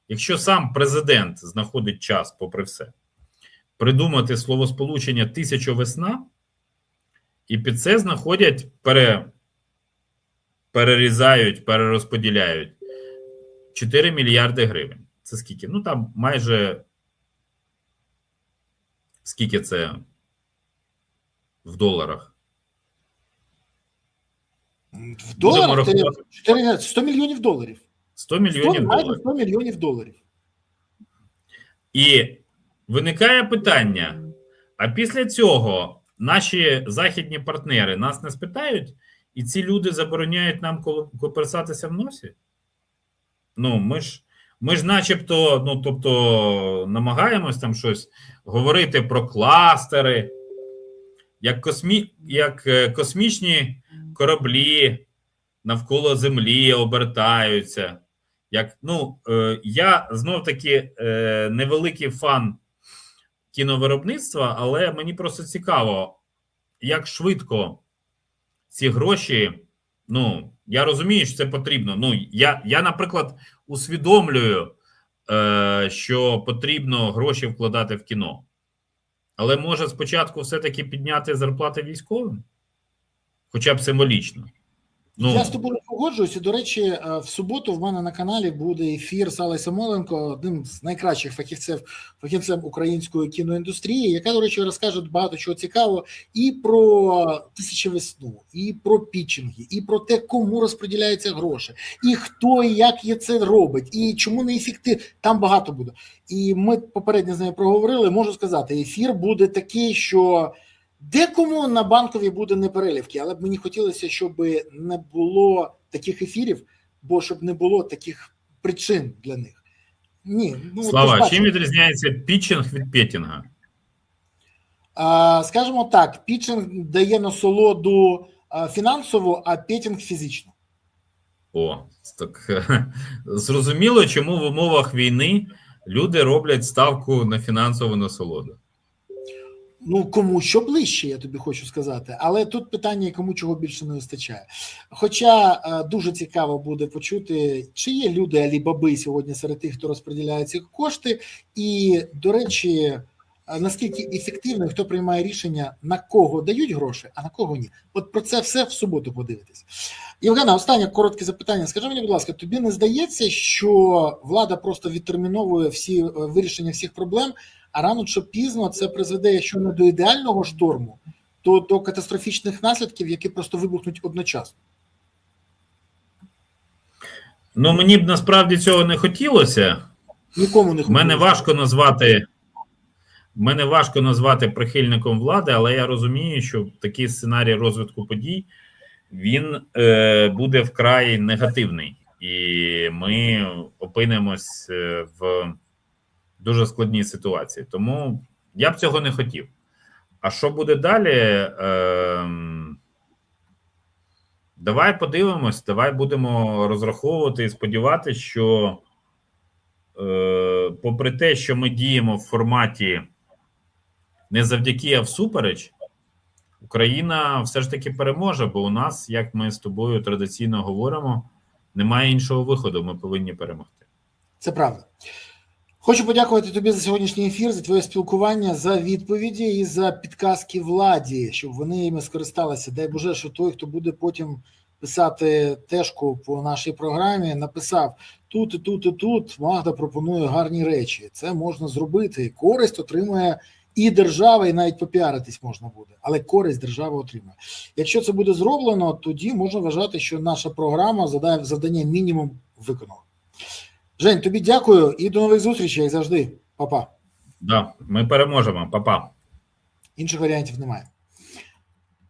якщо сам президент знаходить час, попри все, придумати словосполучення «1000 весна», і під це знаходять, перерізають, перерозподіляють 4 мільярди гривень. Це скільки? Ну, там майже скільки це в доларах? В доларах 100 мільйонів доларів. 100 мільйонів майже доларів. 100 мільйонів доларів. І виникає питання, а після цього наші західні партнери нас не спитають, і ці люди забороняють нам коперсатися в носі? Ну, ми ж начебто, ну, тобто, намагаємось там щось говорити про кластери, як космічні кораблі навколо Землі обертаються. Я знов-таки невеликий фан кіновиробництва, але мені просто цікаво, як швидко ці гроші, ну, я розумію, що це потрібно. Ну, я наприклад, усвідомлюю, що потрібно гроші вкладати в кіно. Але може спочатку все-таки підняти зарплати військовим? Хоча б символічно. Ну, я з тобою погоджуюся. До речі, в суботу в мене на каналі буде ефір з Аллою Самойленко, одним з найкращих фахівцем української кіноіндустрії, яка, до речі, розкаже багато чого цікавого і про «1000 весну», і про пітчинги, і про те, кому розподіляються гроші, і хто і як є це робить, і чому не ефективно. Там багато буде. І ми попередньо з нею проговорили, можу сказати, ефір буде такий, що декому на Банковій буде непереливки, але б мені хотілося, щоб не було таких ефірів, бо щоб не було таких причин для них. Ні, ну, Слава, чим відрізняється пітчинг від петінга? Скажімо так, пітчинг дає насолоду фінансову, а петінг фізично. О, так зрозуміло, чому в умовах війни люди роблять ставку на фінансову насолоду. Ну, кому що ближче, я тобі хочу сказати. Але тут питання, кому чого більше не вистачає. Хоча дуже цікаво буде почути, чи є люди алібаби сьогодні серед тих, хто розподіляє ці кошти. І, до речі, наскільки ефективно, хто приймає рішення, на кого дають гроші, а на кого ні. От про це все в суботу подивитись. Євгена, останнє коротке запитання. Скажи мені, будь ласка, тобі не здається, що влада просто відтерміновує вирішення всіх проблем, а рано чи пізно це призведе, якщо не до ідеального шторму, то до катастрофічних наслідків, які просто вибухнуть одночасно? Ну, мені б насправді цього не хотілося. Нікому не хотілося. Мене важко назвати прихильником влади, але я розумію, що такий сценарій розвитку подій, він буде вкрай негативний. І ми опинимось в дуже складній ситуації. Тому я б цього не хотів. А що буде далі? Давай подивимось, давай будемо розраховувати і сподіватися, що попри те, що ми діємо в форматі не завдяки, а всупереч, Україна все ж таки переможе, бо у нас, як ми з тобою традиційно говоримо, немає іншого виходу, ми повинні перемогти. Це правда. Хочу подякувати тобі за сьогоднішній ефір, за твоє спілкування, за відповіді і за підказки владі, щоб вони ними скористалися. Дай Боже, що той, хто буде потім писати тежку по нашій програмі, написав, тут і тут і тут Магда пропонує гарні речі. Це можна зробити. Користь отримує і держава, і навіть попіаритись можна буде. Але користь держава отримує. Якщо це буде зроблено, тоді можна вважати, що наша програма завдання мінімум виконала. Жень, тобі дякую і до нових зустрічей, як завжди. Па-па. Да, ми переможемо. Па-па. Інших варіантів немає.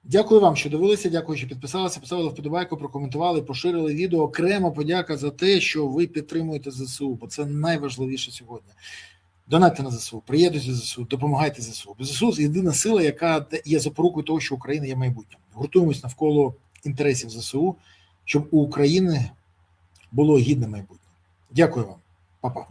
Дякую вам, що дивилися, дякую, що підписалися, поставили вподобайку, прокоментували, поширили відео. Окрема подяка за те, що ви підтримуєте ЗСУ, бо це найважливіше сьогодні. Донатьте на ЗСУ, приєднуйтесь до ЗСУ, допомагайте ЗСУ. Бо ЗСУ – єдина сила, яка є запорукою того, що Україна є майбутнім. Гуртуємось навколо інтересів ЗСУ, щоб у України було гідне майбутнє. Дякую вам. Па-па.